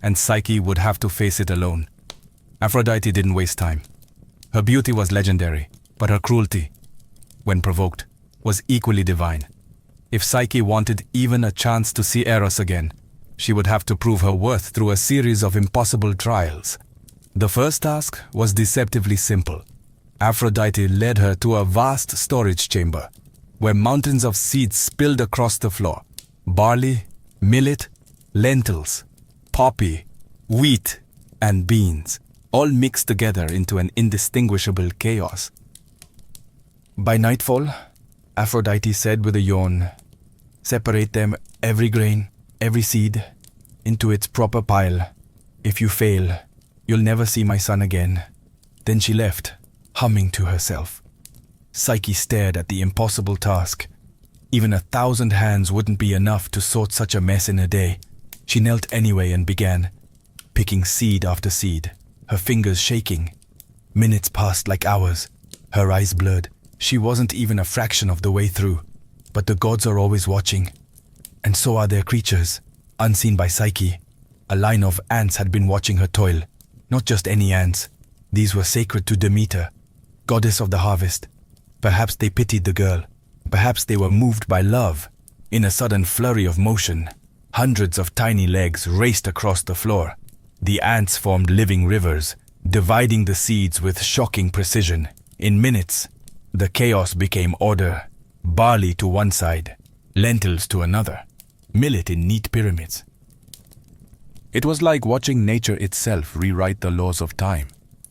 and Psyche would have to face it alone. Aphrodite didn't waste time. Her beauty was legendary, but her cruelty, when provoked, was equally divine. If Psyche wanted even a chance to see Eros again, she would have to prove her worth through a series of impossible trials. The first task was deceptively simple. Aphrodite led her to a vast storage chamber, where mountains of seeds spilled across the floor. Barley, millet, lentils, poppy, wheat, and beans, all mixed together into an indistinguishable chaos. By nightfall, Aphrodite said with a yawn, "Separate them, every grain, every seed, into its proper pile. If you fail, you'll never see my son again." Then she left, humming to herself. Psyche stared at the impossible task. Even 1,000 hands wouldn't be enough to sort such a mess in a day. She knelt anyway and began, picking seed after seed, her fingers shaking. Minutes passed like hours, her eyes blurred. She wasn't even a fraction of the way through. But the gods are always watching, and so are their creatures, unseen by Psyche. A line of ants had been watching her toil. Not just any ants. These were sacred to Demeter, goddess of the harvest. Perhaps they pitied the girl. Perhaps they were moved by love. In a sudden flurry of motion, hundreds of tiny legs raced across the floor. The ants formed living rivers, dividing the seeds with shocking precision. In minutes, the chaos became order. Barley to one side, lentils to another, millet in neat pyramids. It was like watching nature itself rewrite the laws of time.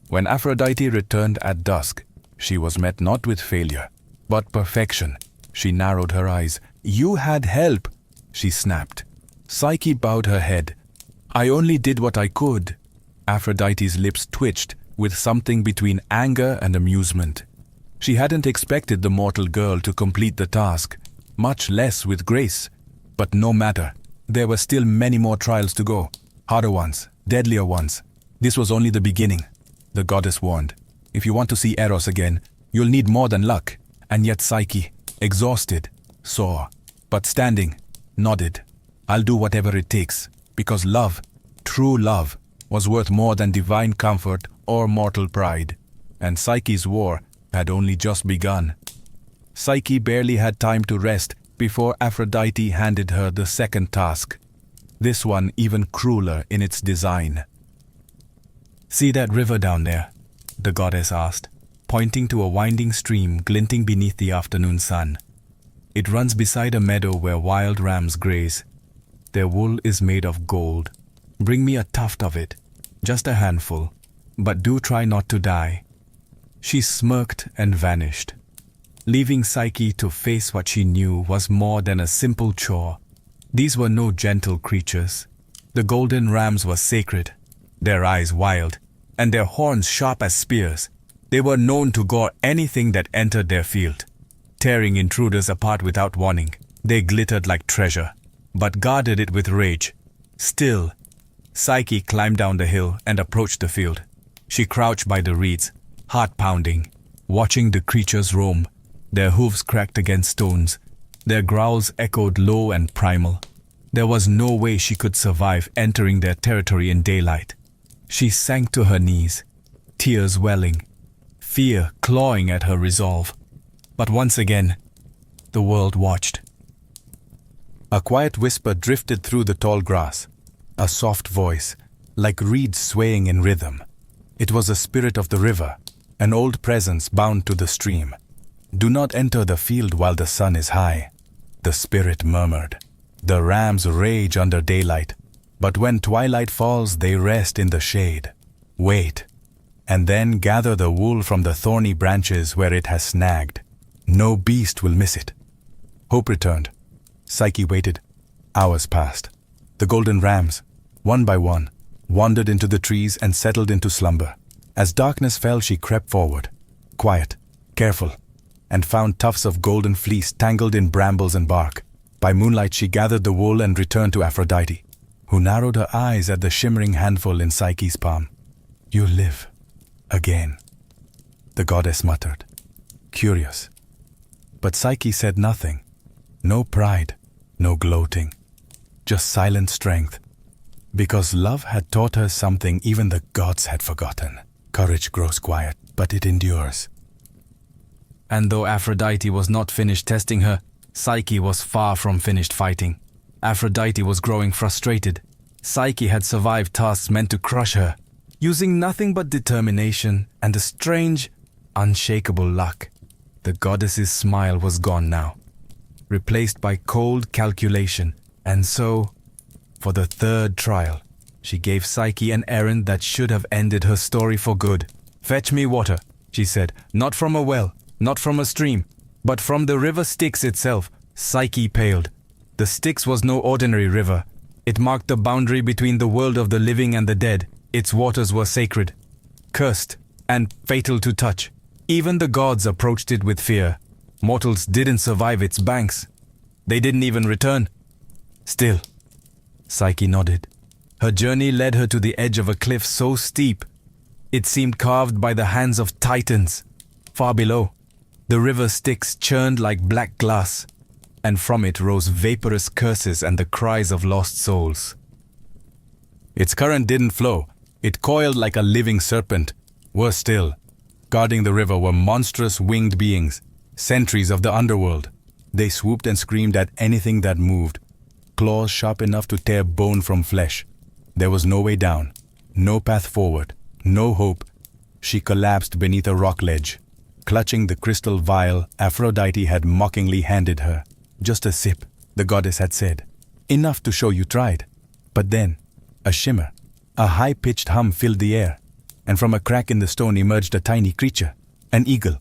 When Aphrodite returned at dusk, she was met not with failure, but perfection. She narrowed her eyes. "You had help," she snapped. Psyche bowed her head. "I only did what I could." Aphrodite's lips twitched with something between anger and amusement. She hadn't expected the mortal girl to complete the task, much less with grace. But no matter, there were still many more trials to go. Harder ones, deadlier ones. This was only the beginning, the goddess warned. If you want to see Eros again, you'll need more than luck. And yet Psyche, exhausted, saw. but standing, nodded. I'll do whatever it takes, because love, true love, was worth more than divine comfort or mortal pride. And Psyche's war had only just begun. Psyche barely had time to rest before Aphrodite handed her the second task, this one even crueler in its design. "See that river down there?" the goddess asked, pointing to a winding stream glinting beneath the afternoon sun. "It runs beside a meadow where wild rams graze. Their wool is made of gold. Bring me a tuft of it, just a handful, but do try not to die." She smirked and vanished, leaving Psyche to face what she knew was more than a simple chore. These were no gentle creatures. The golden rams were sacred, their eyes wild, and their horns sharp as spears. They were known to gore anything that entered their field. Tearing intruders apart without warning, they glittered like treasure, but guarded it with rage. Still, Psyche climbed down the hill and approached the field. She crouched by the reeds, heart pounding, watching the creatures roam. Their hooves cracked against stones. Their growls echoed low and primal. There was no way she could survive entering their territory in daylight. She sank to her knees, tears welling, fear clawing at her resolve. But once again, the world watched. A quiet whisper drifted through the tall grass, a soft voice, like reeds swaying in rhythm. It was the spirit of the river, an old presence bound to the stream. "Do not enter the field while the sun is high," the spirit murmured. "The rams rage under daylight, but when twilight falls they rest in the shade. Wait, and then gather the wool from the thorny branches where it has snagged. No beast will miss it." Hope returned. Psyche waited. Hours passed. The golden rams, one by one, wandered into the trees and settled into slumber. As darkness fell, she crept forward, quiet, careful, and found tufts of golden fleece tangled in brambles and bark. By moonlight she gathered the wool and returned to Aphrodite, who narrowed her eyes at the shimmering handful in Psyche's palm. "You live. Again," the goddess muttered, curious. But Psyche said nothing. No pride, no gloating, just silent strength. Because love had taught her something even the gods had forgotten. Courage grows quiet, but it endures. And though Aphrodite was not finished testing her, Psyche was far from finished fighting. Aphrodite was growing frustrated. Psyche had survived tasks meant to crush her, using nothing but determination and a strange, unshakable luck. The goddess's smile was gone now, replaced by cold calculation, and so, for the third trial, she gave Psyche an errand that should have ended her story for good. "Fetch me water," she said, "not from a well, not from a stream, but from the river Styx itself." Psyche paled. The Styx was no ordinary river. It marked the boundary between the world of the living and the dead. Its waters were sacred, cursed, and fatal to touch. Even the gods approached it with fear. Mortals didn't survive its banks. They didn't even return. Still, Psyche nodded. Her journey led her to the edge of a cliff so steep, it seemed carved by the hands of titans. Far below, the river Styx churned like black glass, and from it rose vaporous curses and the cries of lost souls. Its current didn't flow. It coiled like a living serpent. Worse still, guarding the river were monstrous winged beings, sentries of the underworld. They swooped and screamed at anything that moved, claws sharp enough to tear bone from flesh. There was no way down, no path forward, no hope. She collapsed beneath a rock ledge, clutching the crystal vial Aphrodite had mockingly handed her. "Just a sip," the goddess had said. "Enough to show you tried." But then, a shimmer, a high-pitched hum filled the air, and from a crack in the stone emerged a tiny creature, an eagle,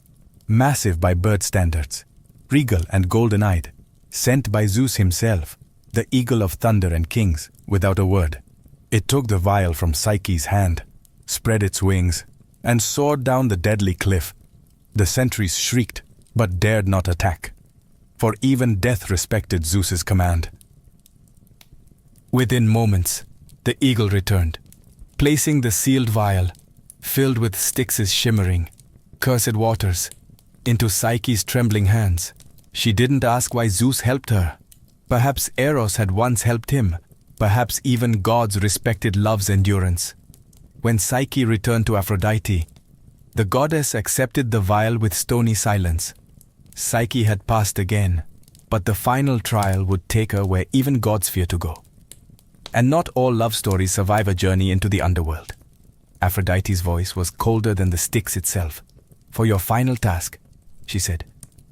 massive by bird standards, regal and golden-eyed, sent by Zeus himself, the eagle of thunder and kings, without a word. It took the vial from Psyche's hand, spread its wings, and soared down the deadly cliff. The sentries shrieked, but dared not attack, for even death respected Zeus's command. Within moments, the eagle returned, placing the sealed vial, filled with Styx's shimmering, cursed waters, into Psyche's trembling hands. She didn't ask why Zeus helped her. Perhaps Eros had once helped him. Perhaps even gods respected love's endurance. When Psyche returned to Aphrodite, the goddess accepted the vial with stony silence. Psyche had passed again, but the final trial would take her where even gods fear to go. And not all love stories survive a journey into the underworld. Aphrodite's voice was colder than the Styx itself. For your final task, she said,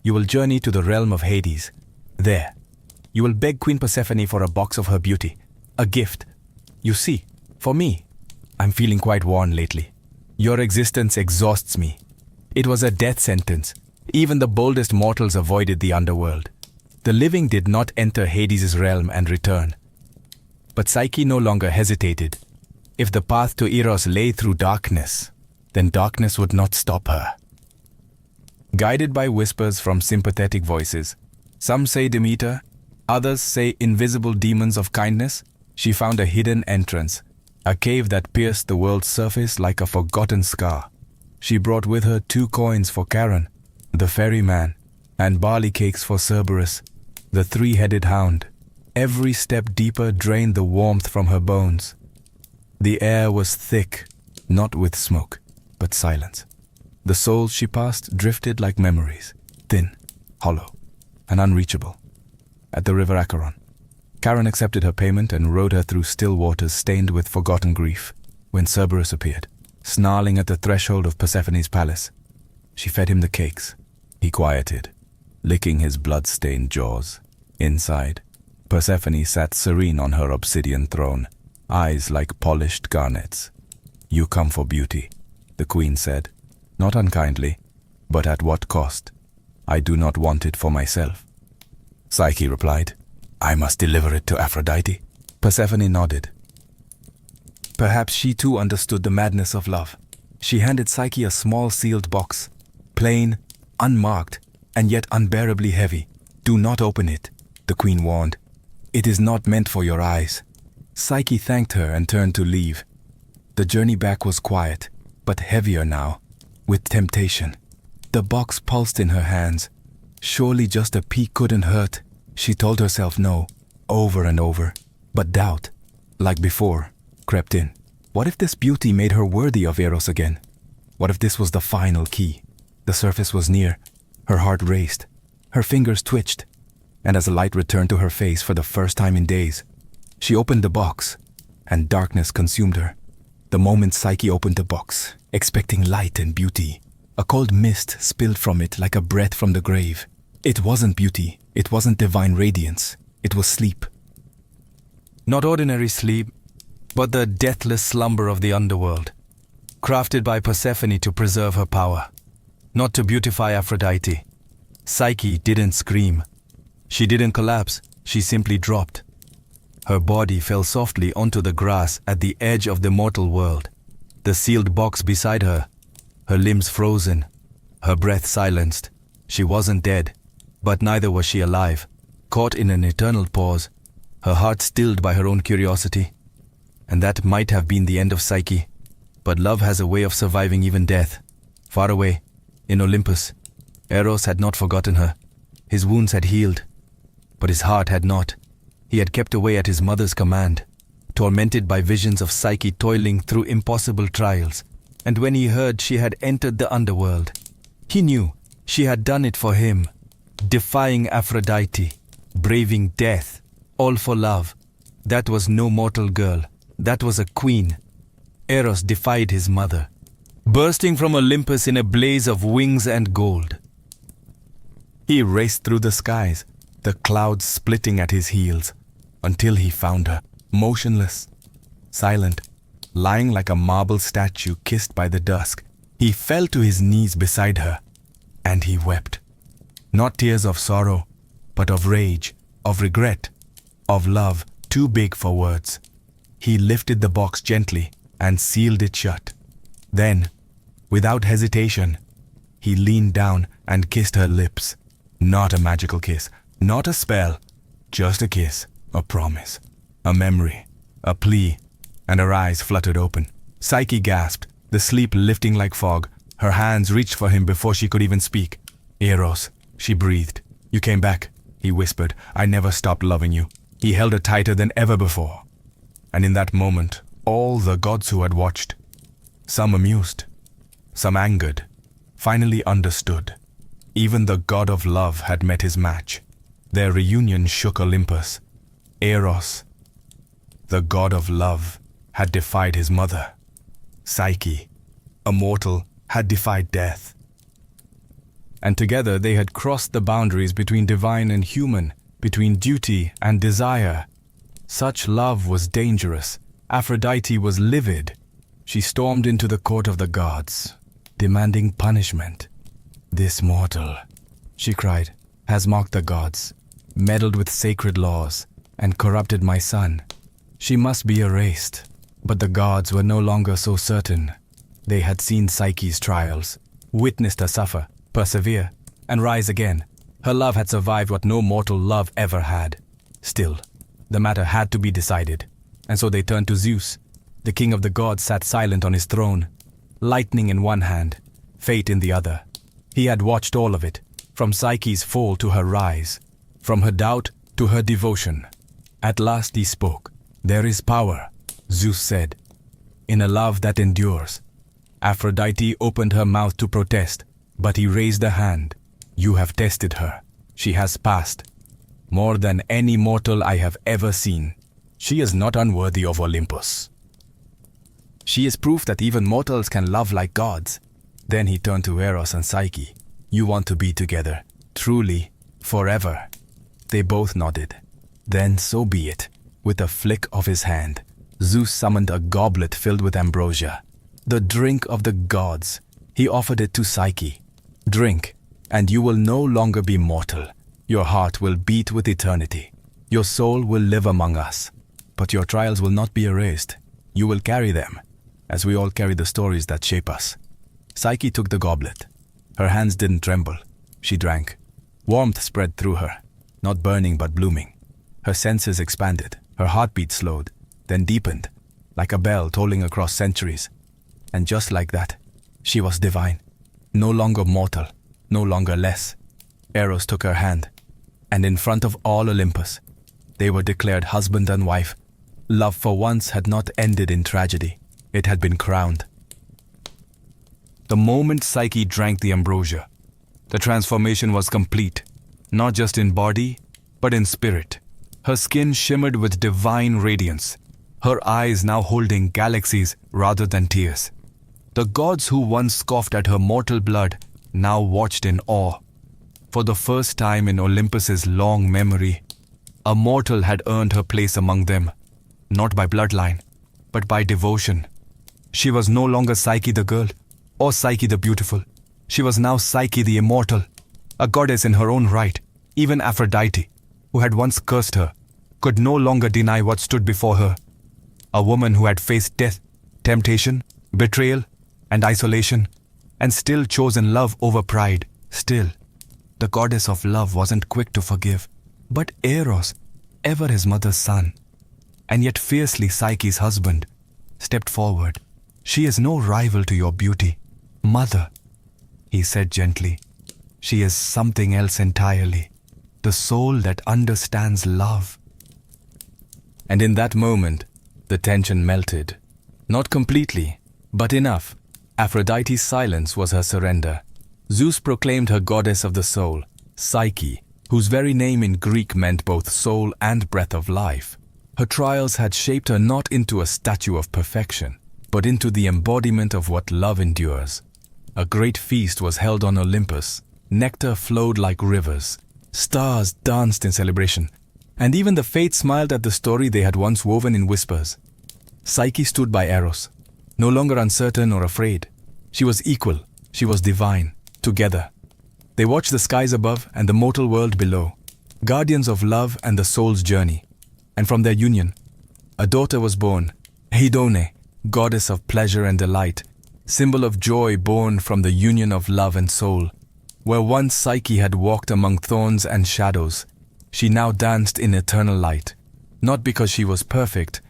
you will journey to the realm of Hades. There, you will beg Queen Persephone for a box of her beauty, a gift. You see, for me, I'm feeling quite worn lately. Your existence exhausts me. It was a death sentence. Even the boldest mortals avoided the underworld. The living did not enter Hades' realm and return. But Psyche no longer hesitated. If the path to Eros lay through darkness, then darkness would not stop her. Guided by whispers from sympathetic voices, some say Demeter, others say invisible demons of kindness, she found a hidden entrance, a cave that pierced the world's surface like a forgotten scar. She brought with her 2 coins for Charon, the ferryman, and barley cakes for Cerberus, the 3-headed hound. Every step deeper drained the warmth from her bones. The air was thick, not with smoke, but silence. The souls she passed drifted like memories, thin, hollow, and unreachable. At the river Acheron, Charon accepted her payment and rowed her through still waters stained with forgotten grief. When Cerberus appeared, snarling at the threshold of Persephone's palace, she fed him the cakes. He quieted, licking his blood-stained jaws. Inside, Persephone sat serene on her obsidian throne, eyes like polished garnets. You come for beauty, the queen said, not unkindly, but at what cost? I do not want it for myself. Psyche replied, I must deliver it to Aphrodite. Persephone nodded. Perhaps she too understood the madness of love. She handed Psyche a small sealed box, plain, unmarked, and yet unbearably heavy. Do not open it, the queen warned. It is not meant for your eyes. Psyche thanked her and turned to leave. The journey back was quiet, but heavier now, with temptation. The box pulsed in her hands. Surely just a peek couldn't hurt. She told herself no, over and over. But doubt, like before, crept in. What if this beauty made her worthy of Eros again? What if this was the final key? The surface was near. Her heart raced. Her fingers twitched. And as the light returned to her face for the first time in days, she opened the box, and darkness consumed her. The moment Psyche opened the box, expecting light and beauty, a cold mist spilled from it like a breath from the grave. It wasn't beauty, it wasn't divine radiance, it was sleep. Not ordinary sleep, but the deathless slumber of the underworld, crafted by Persephone to preserve her power, not to beautify Aphrodite. Psyche didn't scream. She didn't collapse, she simply dropped. Her body fell softly onto the grass at the edge of the mortal world, the sealed box beside her, her limbs frozen, her breath silenced. She wasn't dead, but neither was she alive, caught in an eternal pause, her heart stilled by her own curiosity. And that might have been the end of Psyche, but love has a way of surviving even death. Far away, in Olympus, Eros had not forgotten her. His wounds had healed, but his heart had not. He had kept away at his mother's command, tormented by visions of Psyche toiling through impossible trials. And when he heard she had entered the underworld, he knew she had done it for him, defying Aphrodite, braving death, all for love. That was no mortal girl, that was a queen. Eros defied his mother, bursting from Olympus in a blaze of wings and gold. He raced through the skies, the clouds splitting at his heels, until he found her, motionless, silent, lying like a marble statue kissed by the dusk. He fell to his knees beside her, and he wept. Not tears of sorrow, but of rage, of regret, of love too big for words. He lifted the box gently and sealed it shut. Then, without hesitation, he leaned down and kissed her lips. Not a magical kiss, not a spell, just a kiss, a promise, a memory, a plea, and her eyes fluttered open. Psyche gasped, the sleep lifting like fog. Her hands reached for him before she could even speak. Eros, she breathed. You came back. He whispered, "I never stopped loving you." He held her tighter than ever before. And in that moment, all the gods who had watched, some amused, some angered, finally understood. Even the god of love had met his match. Their reunion shook Olympus. Eros, the god of love, had defied his mother. Psyche, a mortal, had defied death. And together they had crossed the boundaries between divine and human, between duty and desire. Such love was dangerous. Aphrodite was livid. She stormed into the court of the gods, demanding punishment. "This mortal," she cried, "has mocked the gods, meddled with sacred laws, and corrupted my son. She must be erased." But the gods were no longer so certain. They had seen Psyche's trials, witnessed her suffer, persevere, and rise again. Her love had survived what no mortal love ever had. Still, the matter had to be decided, and so they turned to Zeus. The king of the gods sat silent on his throne, lightning in one hand, fate in the other. He had watched all of it, from Psyche's fall to her rise, from her doubt to her devotion. At last he spoke. "There is power," Zeus said, "in a love that endures." Aphrodite opened her mouth to protest, but he raised a hand. "You have tested her. She has passed. More than any mortal I have ever seen. She is not unworthy of Olympus. She is proof that even mortals can love like gods." Then he turned to Eros and Psyche. "You want to be together, truly, forever." They both nodded. "Then so be it." With a flick of his hand, Zeus summoned a goblet filled with ambrosia, the drink of the gods. He offered it to Psyche. "Drink, and you will no longer be mortal. Your heart will beat with eternity. Your soul will live among us. But your trials will not be erased. You will carry them, as we all carry the stories that shape us." Psyche took the goblet. Her hands didn't tremble. She drank. Warmth spread through her, not burning but blooming. Her senses expanded. Her heartbeat slowed, then deepened, like a bell tolling across centuries. And just like that, she was divine. No longer mortal, no longer less. Eros took her hand, and in front of all Olympus, they were declared husband and wife. Love for once had not ended in tragedy. It had been crowned. The moment Psyche drank the ambrosia, the transformation was complete, not just in body, but in spirit. Her skin shimmered with divine radiance, her eyes now holding galaxies rather than tears. The gods who once scoffed at her mortal blood now watched in awe. For the first time in Olympus's long memory, a mortal had earned her place among them, not by bloodline, but by devotion. She was no longer Psyche the girl, or Psyche the beautiful. She was now Psyche the immortal, a goddess in her own right. Even Aphrodite, who had once cursed her, could no longer deny what stood before her. A woman who had faced death, temptation, betrayal, and isolation, and still chosen love over pride. Still, the goddess of love wasn't quick to forgive. But Eros, ever his mother's son, and yet fiercely Psyche's husband, stepped forward. "She is no rival to your beauty, mother," he said gently. "She is something else entirely, the soul that understands love." And in that moment, the tension melted. Not completely, but enough. Aphrodite's silence was her surrender. Zeus proclaimed her goddess of the soul, Psyche, whose very name in Greek meant both soul and breath of life. Her trials had shaped her not into a statue of perfection, but into the embodiment of what love endures. A great feast was held on Olympus. Nectar flowed like rivers. Stars danced in celebration, and even the fates smiled at the story they had once woven in whispers. Psyche stood by Eros, no longer uncertain or afraid. She was equal, she was divine, together. They watched the skies above and the mortal world below, guardians of love and the soul's journey. And from their union, a daughter was born, Hedone, goddess of pleasure and delight, symbol of joy born from the union of love and soul. Where once Psyche had walked among thorns and shadows, she now danced in eternal light, not because she was perfect,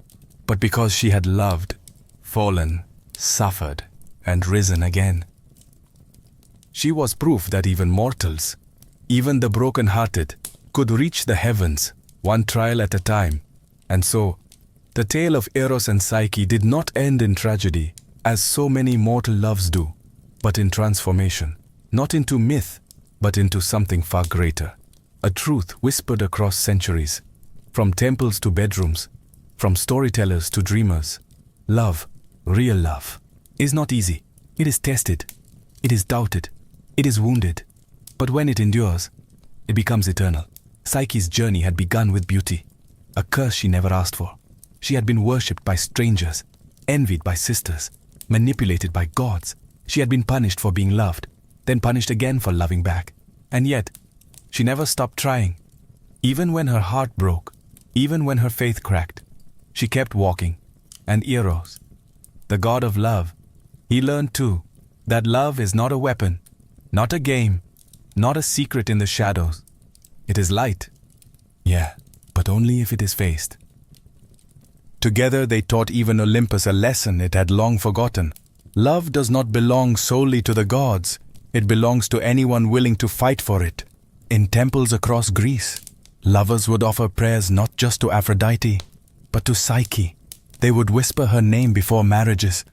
but because she had loved, fallen, suffered, and risen again. She was proof that even mortals, even the broken-hearted, could reach the heavens, one trial at a time. And so, the tale of Eros and Psyche did not end in tragedy, as so many mortal loves do, but in transformation, not into myth, but into something far greater. A truth whispered across centuries, from temples to bedrooms, from storytellers to dreamers. Love, real love, is not easy. It is tested. It is doubted. It is wounded. But when it endures, it becomes eternal. Psyche's journey had begun with beauty, a curse she never asked for. She had been worshipped by strangers, envied by sisters, manipulated by gods. She had been punished for being loved, then punished again for loving back. And yet, she never stopped trying. Even when her heart broke, even when her faith cracked, she kept walking. And Eros, the god of love, he learned too that love is not a weapon, not a game, not a secret in the shadows. It is light. Yeah, but only if it is faced. Together they taught even Olympus a lesson it had long forgotten. Love does not belong solely to the gods. It belongs to anyone willing to fight for it. In temples across Greece, lovers would offer prayers not just to Aphrodite, but to Psyche. They would whisper her name before marriages,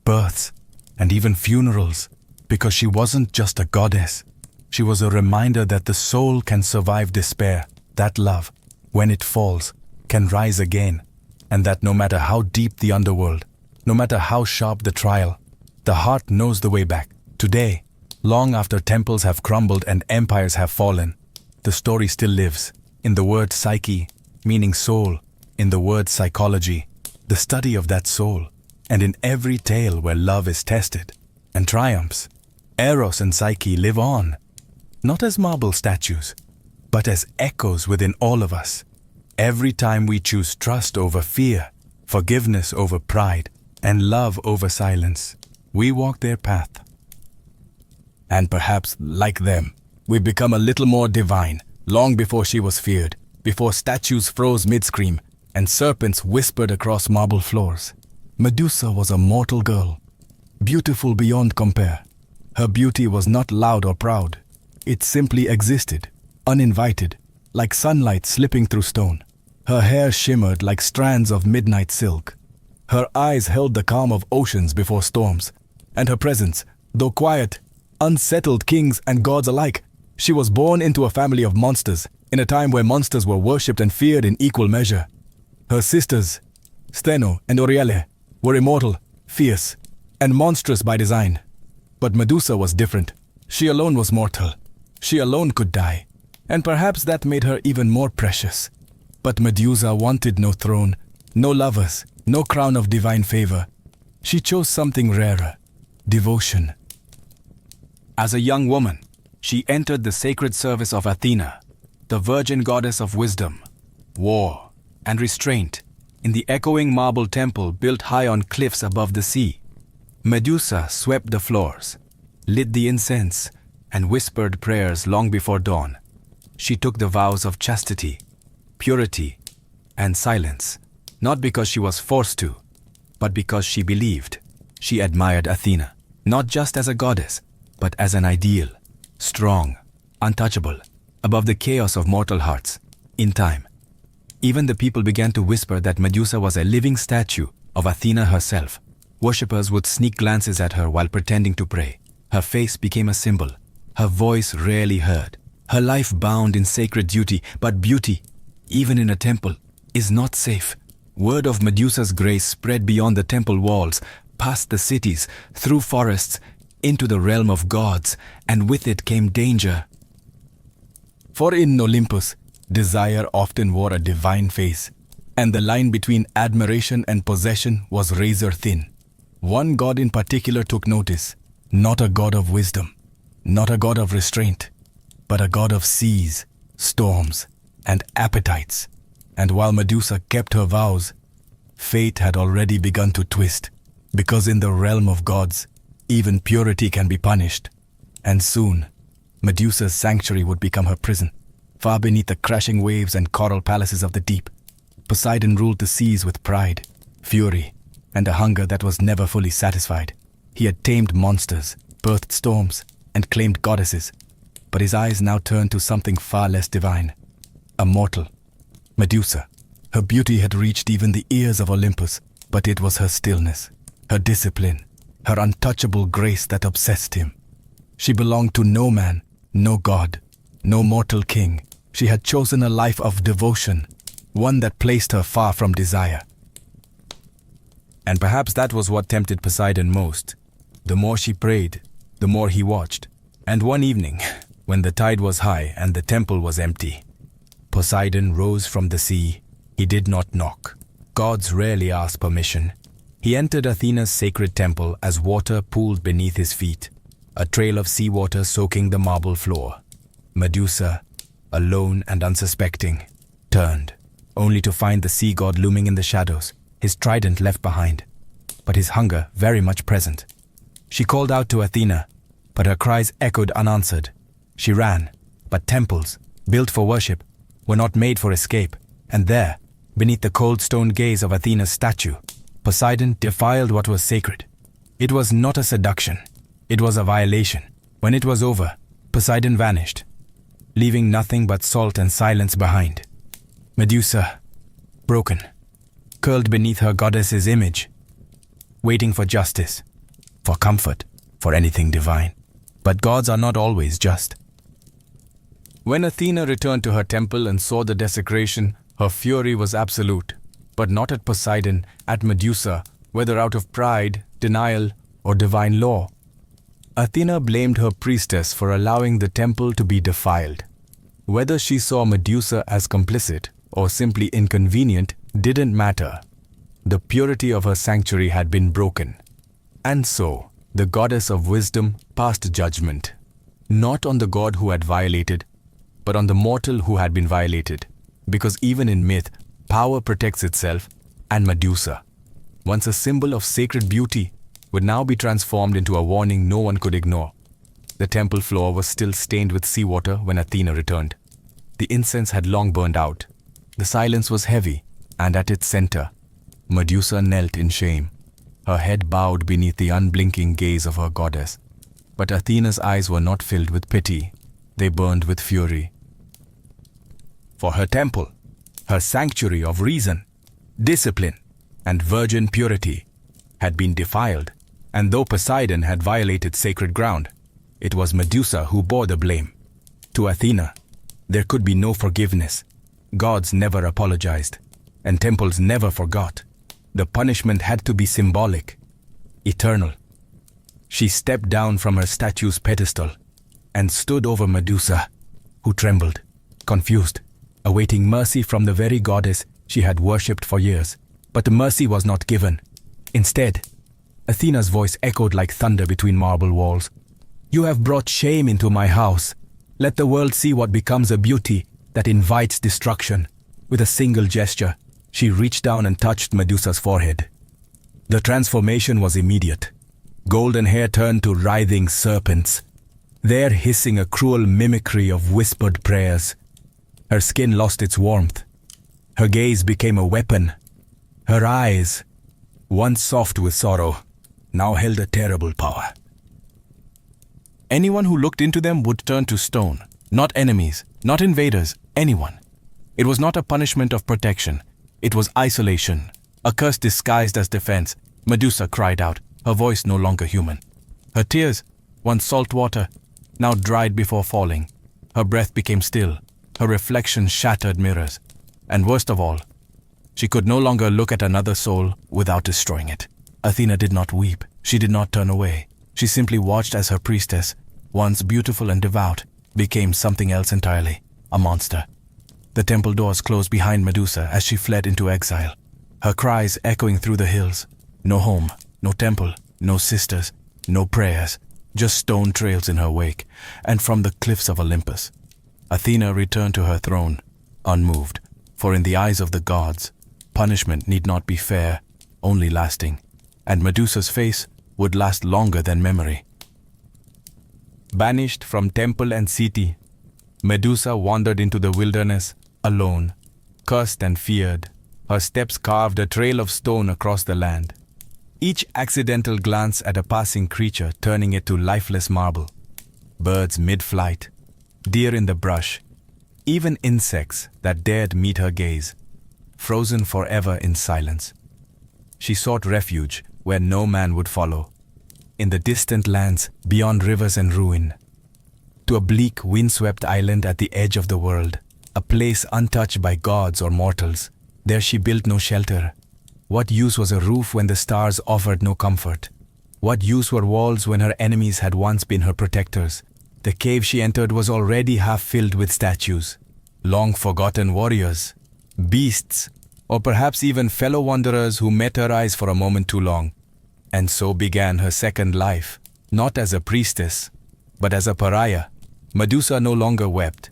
births, and even funerals, because she wasn't just a goddess. She was a reminder that the soul can survive despair, that love, when it falls, can rise again, and that no matter how deep the underworld, no matter how sharp the trial, the heart knows the way back. Today, long after temples have crumbled and empires have fallen, the story still lives, in the word psyche, meaning soul, in the word psychology, the study of that soul, and in every tale where love is tested and triumphs. Eros and Psyche live on, not as marble statues, but as echoes within all of us. Every time we choose trust over fear, forgiveness over pride, and love over silence, we walk their path. And perhaps, like them, we become a little more divine, long before she was feared, before statues froze mid-scream, and serpents whispered across marble floors. Medusa was a mortal girl, beautiful beyond compare. Her beauty was not loud or proud. It simply existed, uninvited, like sunlight slipping through stone. Her hair shimmered like strands of midnight silk. Her eyes held the calm of oceans before storms, and her presence, though quiet, unsettled kings and gods alike. She was born into a family of monsters, in a time where monsters were worshipped and feared in equal measure. Her sisters, Steno and Oriele, were immortal, fierce, and monstrous by design. But Medusa was different. She alone was mortal. She alone could die, and perhaps that made her even more precious. But Medusa wanted no throne, no lovers, no crown of divine favor. She chose something rarer, devotion. As a young woman, she entered the sacred service of Athena, the virgin goddess of wisdom, war, and restraint, in the echoing marble temple built high on cliffs above the sea. Medusa swept the floors, lit the incense, and whispered prayers long before dawn. She took the vows of chastity, purity, and silence, not because she was forced to, but because she believed. She admired Athena, not just as a goddess, but as an ideal, strong, untouchable, above the chaos of mortal hearts. In time, even the people began to whisper that Medusa was a living statue of Athena herself. Worshippers would sneak glances at her while pretending to pray. Her face became a symbol, her voice rarely heard, her life bound in sacred duty. But beauty, even in a temple, is not safe. Word of Medusa's grace spread beyond the temple walls, past the cities, through forests, into the realm of gods, and with it came danger. For in Olympus, desire often wore a divine face, and the line between admiration and possession was razor thin. One god in particular took notice, not a god of wisdom, not a god of restraint, but a god of seas, storms, and appetites. And while Medusa kept her vows, fate had already begun to twist, because in the realm of gods, even purity can be punished. And soon, Medusa's sanctuary would become her prison, far beneath the crashing waves and coral palaces of the deep. Poseidon ruled the seas with pride, fury, and a hunger that was never fully satisfied. He had tamed monsters, birthed storms, and claimed goddesses, but his eyes now turned to something far less divine. a mortal. Medusa. Her beauty had reached even the ears of Olympus, but it was her stillness, her discipline, her untouchable grace that obsessed him. She belonged to no man, no god, no mortal king. She had chosen a life of devotion, one that placed her far from desire. And perhaps that was what tempted Poseidon most. The more she prayed, the more he watched. And one evening, when the tide was high and the temple was empty, Poseidon rose from the sea. He did not knock. Gods rarely ask permission. He entered Athena's sacred temple as water pooled beneath his feet, a trail of seawater soaking the marble floor. Medusa, alone and unsuspecting, turned, only to find the sea god looming in the shadows, his trident left behind, but his hunger very much present. She called out to Athena, but her cries echoed unanswered. She ran, but temples, built for worship, were not made for escape, and there, beneath the cold stone gaze of Athena's statue, Poseidon defiled what was sacred. It was not a seduction, it was a violation. When it was over, Poseidon vanished, leaving nothing but salt and silence behind. Medusa, broken, curled beneath her goddess's image, waiting for justice, for comfort, for anything divine. But gods are not always just. When Athena returned to her temple and saw the desecration, her fury was absolute, but not at Poseidon, at Medusa, whether out of pride, denial, or divine law. Athena blamed her priestess for allowing the temple to be defiled. Whether she saw Medusa as complicit or simply inconvenient didn't matter. The purity of her sanctuary had been broken. And so, the goddess of wisdom passed judgment, not on the god who had violated, but on the mortal who had been violated, because even in myth, power protects itself, and Medusa, once a symbol of sacred beauty, would now be transformed into a warning no one could ignore. The temple floor was still stained with seawater when Athena returned. The incense had long burned out. The silence was heavy, and at its center, Medusa knelt in shame, her head bowed beneath the unblinking gaze of her goddess. But Athena's eyes were not filled with pity, they burned with fury. For her temple, her sanctuary of reason, discipline, and virgin purity, had been defiled, and though Poseidon had violated sacred ground, it was Medusa who bore the blame. To Athena, there could be no forgiveness. Gods never apologized, and temples never forgot. The punishment had to be symbolic, eternal. She stepped down from her statue's pedestal and stood over Medusa, who trembled, confused, awaiting mercy from the very goddess she had worshipped for years. But the mercy was not given. Instead, Athena's voice echoed like thunder between marble walls. "You have brought shame into my house. Let the world see what becomes a beauty that invites destruction." With a single gesture, she reached down and touched Medusa's forehead. The transformation was immediate. Golden hair turned to writhing serpents, there hissing a cruel mimicry of whispered prayers. Her skin lost its warmth. Her gaze became a weapon. Her eyes, once soft with sorrow, now held a terrible power. Anyone who looked into them would turn to stone. Not enemies, not invaders, anyone. It was not a punishment of protection. It was isolation, a curse disguised as defense. Medusa cried out, her voice no longer human. Her tears, once salt water, now dried before falling. Her breath became still. Her reflection shattered mirrors. And worst of all, she could no longer look at another soul without destroying it. Athena did not weep. She did not turn away. She simply watched as her priestess, once beautiful and devout, became something else entirely, a monster. The temple doors closed behind Medusa as she fled into exile, her cries echoing through the hills. No home, no temple, no sisters, no prayers, just stone trails in her wake, and from the cliffs of Olympus. Athena returned to her throne, unmoved, for in the eyes of the gods, punishment need not be fair, only lasting, and Medusa's face would last longer than memory. Banished from temple and city, Medusa wandered into the wilderness alone, cursed and feared. Her steps carved a trail of stone across the land, each accidental glance at a passing creature turning it to lifeless marble. Birds mid-flight, deer in the brush, Even insects that dared meet her gaze, frozen forever in silence. She sought refuge where no man would follow, in the distant lands beyond rivers and ruin, to a bleak, windswept island at the edge of the world, a place untouched by gods or mortals. There she built no shelter. What use was a roof when the stars offered no comfort? What use were walls when her enemies had once been her protectors? The cave she entered was already half filled with statues, long-forgotten warriors, beasts, or perhaps even fellow wanderers who met her eyes for a moment too long. And so began her second life, not as a priestess, but as a pariah. Medusa no longer wept.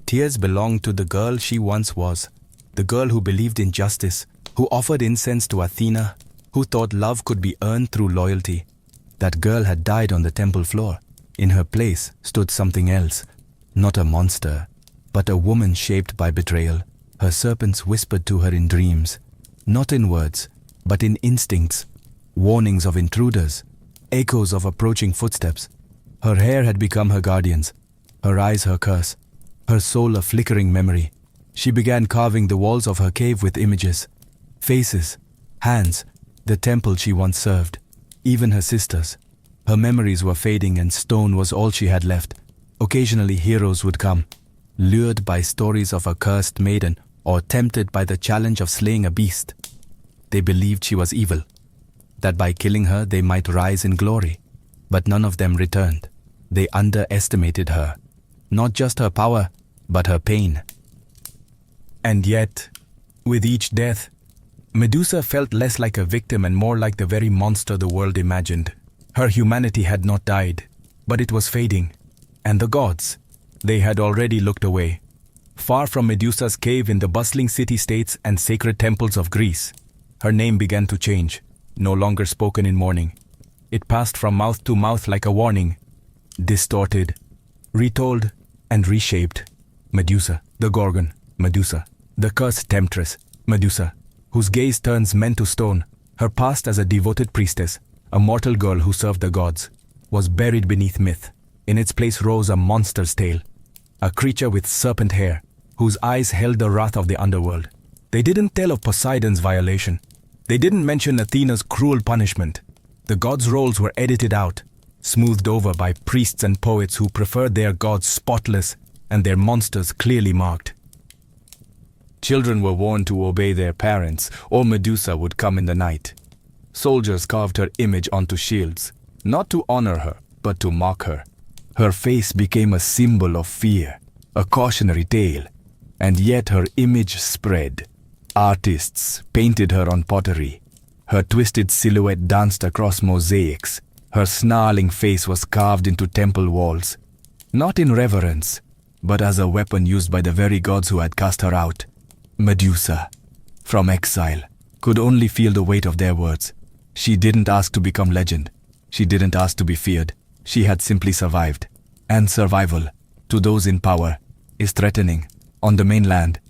Tears belonged to the girl she once was, the girl who believed in justice, who offered incense to Athena, who thought love could be earned through loyalty. That girl had died on the temple floor. In her place stood something else, not a monster, but a woman shaped by betrayal. Her serpents whispered to her in dreams, not in words, but in instincts, warnings of intruders, echoes of approaching footsteps. Her hair had become her guardians, her eyes her curse, her soul a flickering memory. She began carving the walls of her cave with images, faces, hands, the temple she once served, even her sisters. Her memories were fading and stone was all she had left. Occasionally heroes would come, lured by stories of a cursed maiden or tempted by the challenge of slaying a beast. They believed she was evil, that by killing her they might rise in glory. But none of them returned. They underestimated her, not just her power, but her pain. And yet, with each death, Medusa felt less like a victim and more like the very monster the world imagined. Her humanity had not died, but it was fading. And the gods, they had already looked away. Far from Medusa's cave in the bustling city-states and sacred temples of Greece, her name began to change, no longer spoken in mourning. It passed from mouth to mouth like a warning, distorted, retold, and reshaped. Medusa, the Gorgon, Medusa, the cursed temptress, Medusa, whose gaze turns men to stone. Her past as a devoted priestess, a mortal girl who served the gods, was buried beneath myth. In its place rose a monster's tale, a creature with serpent hair, whose eyes held the wrath of the underworld. They didn't tell of Poseidon's violation. They didn't mention Athena's cruel punishment. The gods' roles were edited out, smoothed over by priests and poets who preferred their gods spotless and their monsters clearly marked. Children were warned to obey their parents, or Medusa would come in the night. Soldiers carved her image onto shields, not to honor her, but to mock her. Her face became a symbol of fear, a cautionary tale, and yet her image spread. Artists painted her on pottery. Her twisted silhouette danced across mosaics. Her snarling face was carved into temple walls, not in reverence, but as a weapon used by the very gods who had cast her out. Medusa, from exile, could only feel the weight of their words. She didn't ask to become legend. She didn't ask to be feared. She had simply survived. And survival, to those in power, is threatening. On the mainland,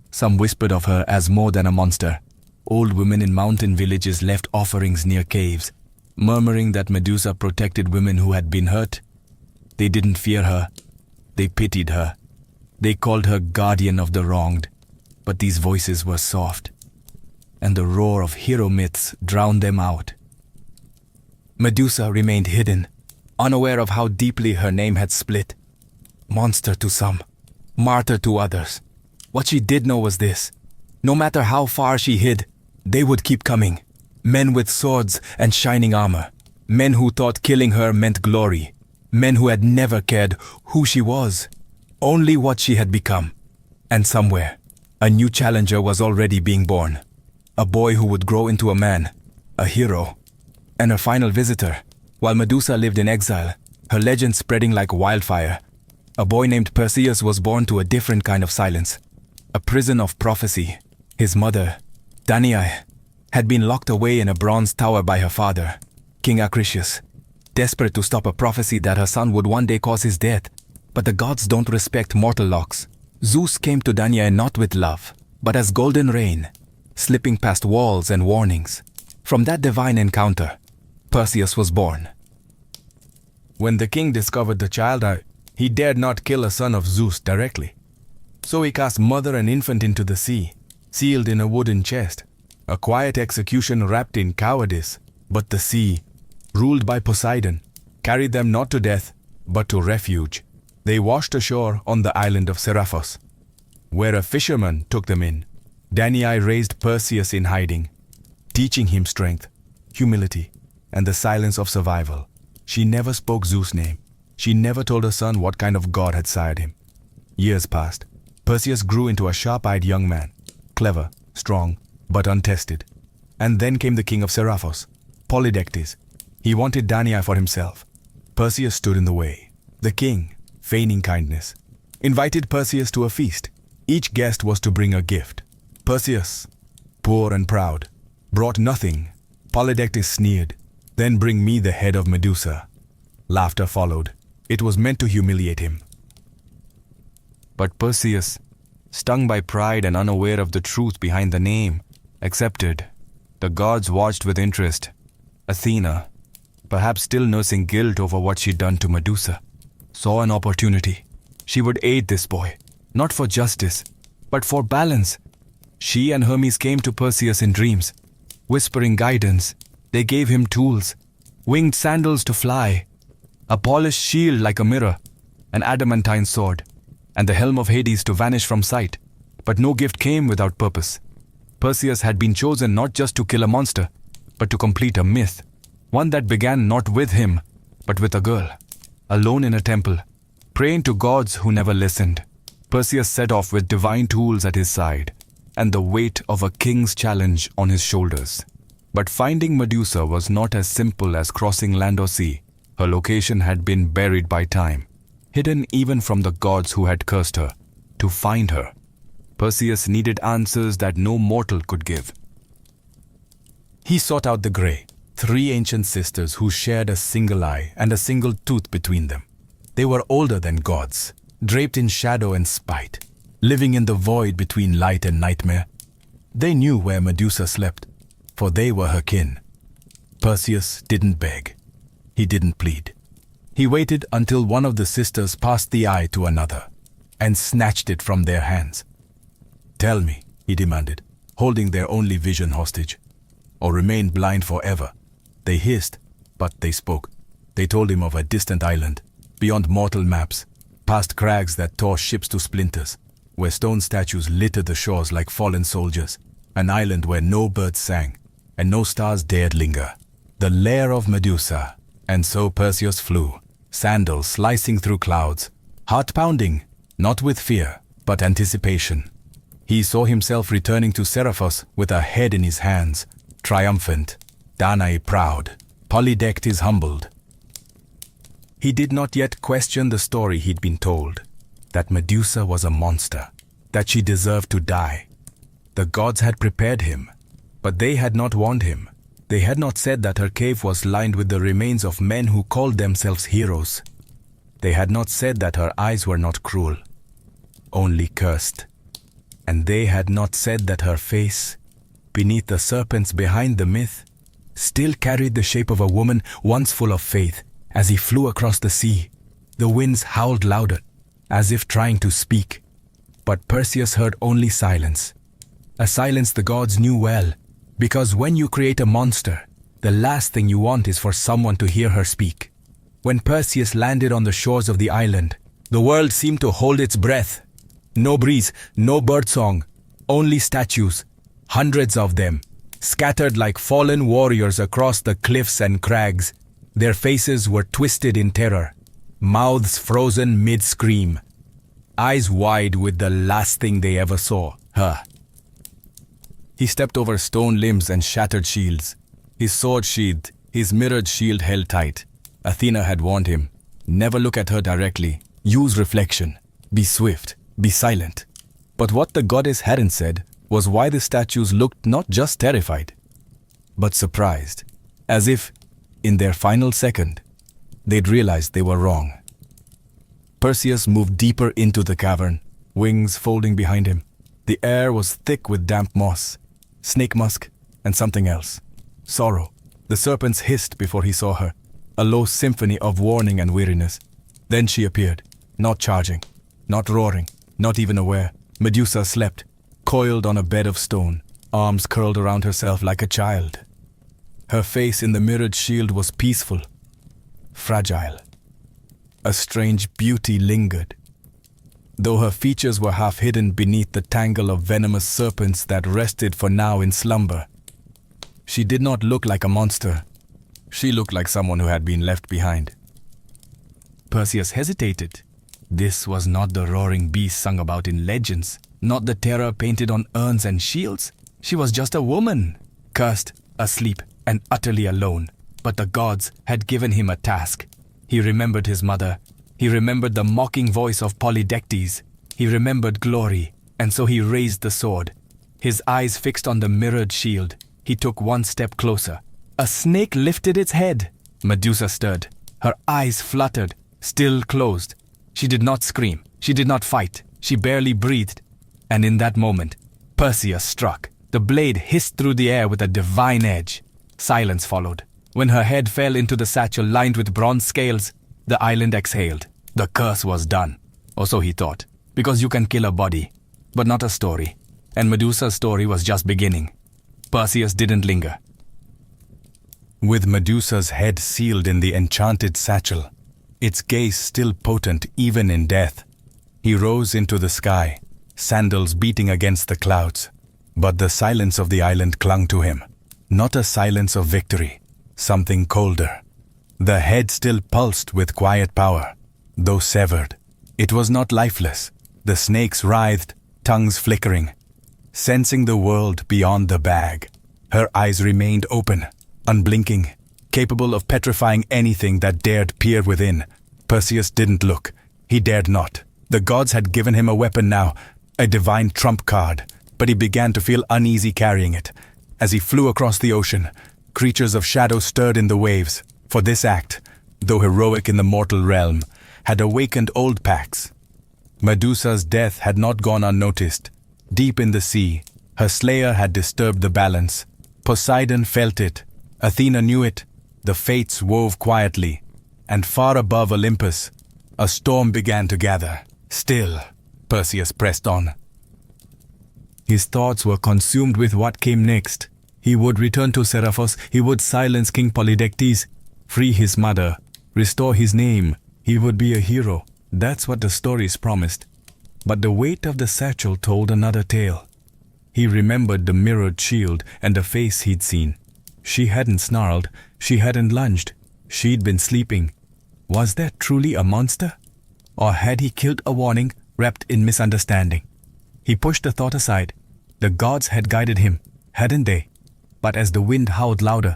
some whispered of her as more than a monster. Old women in mountain villages left offerings near caves, murmuring that Medusa protected women who had been hurt. They didn't fear her. They pitied her. They called her guardian of the wronged. But these voices were soft, and the roar of hero myths drowned them out. Medusa remained hidden, unaware of how deeply her name had split. Monster to some, martyr to others. What she did know was this: no matter how far she hid, they would keep coming. Men with swords and shining armor. Men who thought killing her meant glory. Men who had never cared who she was, only what she had become. And somewhere, a new challenger was already being born. A boy who would grow into a man, a hero, and a final visitor. While Medusa lived in exile, her legend spreading like wildfire, a boy named Perseus was born to a different kind of silence, a prison of prophecy. His mother, Danae, had been locked away in a bronze tower by her father, King Acrisius, desperate to stop a prophecy that her son would one day cause his death. But the gods don't respect mortal locks. Zeus came to Danae not with love, but as golden rain, slipping past walls and warnings. From that divine encounter, Perseus was born. When the king discovered the child, He dared not kill a son of Zeus directly. So he cast mother and infant into the sea, sealed in a wooden chest. A quiet execution wrapped in cowardice. But the sea, ruled by Poseidon, carried them not to death, but to refuge. They washed ashore on the island of Seriphos, where a fisherman took them in. Danae raised Perseus in hiding, teaching him strength, humility, and the silence of survival. She never spoke Zeus' name. She never told her son what kind of god had sired him. Years passed. Perseus grew into a sharp-eyed young man, clever, strong, but untested. And then came the king of Seriphos, Polydectes. He wanted Danae for himself. Perseus stood in the way. The king, feigning kindness, invited Perseus to a feast. Each guest was to bring a gift. Perseus, poor and proud, brought nothing. Polydectes sneered. Then bring me the head of Medusa. Laughter followed. It was meant to humiliate him. But Perseus, stung by pride and unaware of the truth behind the name, accepted. The gods watched with interest. Athena, perhaps still nursing guilt over what she'd done to Medusa, saw an opportunity. She would aid this boy, not for justice, but for balance. She and Hermes came to Perseus in dreams, whispering guidance. They gave him tools, winged sandals to fly, a polished shield like a mirror, an adamantine sword, and the helm of Hades to vanish from sight. But no gift came without purpose. Perseus had been chosen not just to kill a monster, but to complete a myth, one that began not with him, but with a girl, alone in a temple, praying to gods who never listened. Perseus set off with divine tools at his side, and the weight of a king's challenge on his shoulders. But finding Medusa was not as simple as crossing land or sea. Her location had been buried by time, hidden even from the gods who had cursed her. To find her, Perseus needed answers that no mortal could give. He sought out the Grey, 3 ancient sisters who shared a single eye and a single tooth between them. They were older than gods, draped in shadow and spite, living in the void between light and nightmare. They knew where Medusa slept, for they were her kin. Perseus didn't beg. He didn't plead. He waited until one of the sisters passed the eye to another and snatched it from their hands. "Tell me," he demanded, holding their only vision hostage, "or remain blind forever." They hissed, but they spoke. They told him of a distant island, beyond mortal maps, past crags that tore ships to splinters, where stone statues littered the shores like fallen soldiers, an island where no birds sang, and no stars dared linger. The lair of Medusa. And so Perseus flew, sandals slicing through clouds, heart pounding, not with fear, but anticipation. He saw himself returning to Seriphos with a head in his hands, triumphant, Danae proud, Polydectes humbled. He did not yet question the story he'd been told, that Medusa was a monster, that she deserved to die. The gods had prepared him, but they had not warned him. They had not said that her cave was lined with the remains of men who called themselves heroes. They had not said that her eyes were not cruel, only cursed. And they had not said that her face, beneath the serpents behind the myth, still carried the shape of a woman once full of faith. As he flew across the sea, the winds howled louder, as if trying to speak. But Perseus heard only silence, a silence the gods knew well. Because when you create a monster, the last thing you want is for someone to hear her speak. When Perseus landed on the shores of the island, the world seemed to hold its breath. No breeze, no birdsong, only statues, hundreds of them, scattered like fallen warriors across the cliffs and crags. Their faces were twisted in terror, mouths frozen mid-scream, eyes wide with the last thing they ever saw, her. He stepped over stone limbs and shattered shields, his sword sheathed, his mirrored shield held tight. Athena had warned him, never look at her directly, use reflection, be swift, be silent. But what the goddess hadn't said was why the statues looked not just terrified, but surprised, as if, in their final second, they'd realized they were wrong. Perseus moved deeper into the cavern, wings folding behind him. The air was thick with damp moss, snake musk, and something else. Sorrow. The serpents hissed before he saw her, a low symphony of warning and weariness. Then she appeared, not charging, not roaring, not even aware. Medusa slept, coiled on a bed of stone, arms curled around herself like a child. Her face in the mirrored shield was peaceful, fragile. A strange beauty lingered, though her features were half hidden beneath the tangle of venomous serpents that rested for now in slumber. She did not look like a monster. She looked like someone who had been left behind. Perseus hesitated. This was not the roaring beast sung about in legends, not the terror painted on urns and shields. She was just a woman, cursed, asleep, and utterly alone. But the gods had given him a task. He remembered his mother. He remembered the mocking voice of Polydectes. He remembered glory, and so he raised the sword. His eyes fixed on the mirrored shield, he took one step closer. A snake lifted its head. Medusa stirred. Her eyes fluttered, still closed. She did not scream. She did not fight. She barely breathed. And in that moment, Perseus struck. The blade hissed through the air with a divine edge. Silence followed. When her head fell into the satchel lined with bronze scales, the island exhaled. The curse was done. Or so he thought. Because you can kill a body, but not a story. And Medusa's story was just beginning. Perseus didn't linger. With Medusa's head sealed in the enchanted satchel, its gaze still potent even in death, he rose into the sky, sandals beating against the clouds. But the silence of the island clung to him. Not a silence of victory, something colder. The head still pulsed with quiet power, though severed. It was not lifeless. The snakes writhed, tongues flickering, sensing the world beyond the bag. Her eyes remained open, unblinking, capable of petrifying anything that dared peer within. Perseus didn't look. He dared not. The gods had given him a weapon now, a divine trump card, but he began to feel uneasy carrying it. As he flew across the ocean, creatures of shadow stirred in the waves, for this act, though heroic in the mortal realm, had awakened old pacts. Medusa's death had not gone unnoticed. Deep in the sea, her slayer had disturbed the balance. Poseidon felt it. Athena knew it. The fates wove quietly. And far above Olympus, a storm began to gather. Still, Perseus pressed on. His thoughts were consumed with what came next. He would return to Seriphos. He would silence King Polydectes, free his mother, restore his name. He would be a hero. That's what the stories promised. But the weight of the satchel told another tale. He remembered the mirrored shield and the face he'd seen. She hadn't snarled. She hadn't lunged. She'd been sleeping. Was that truly a monster? Or had he killed a warning wrapped in misunderstanding? He pushed the thought aside. The gods had guided him, hadn't they? But as the wind howled louder,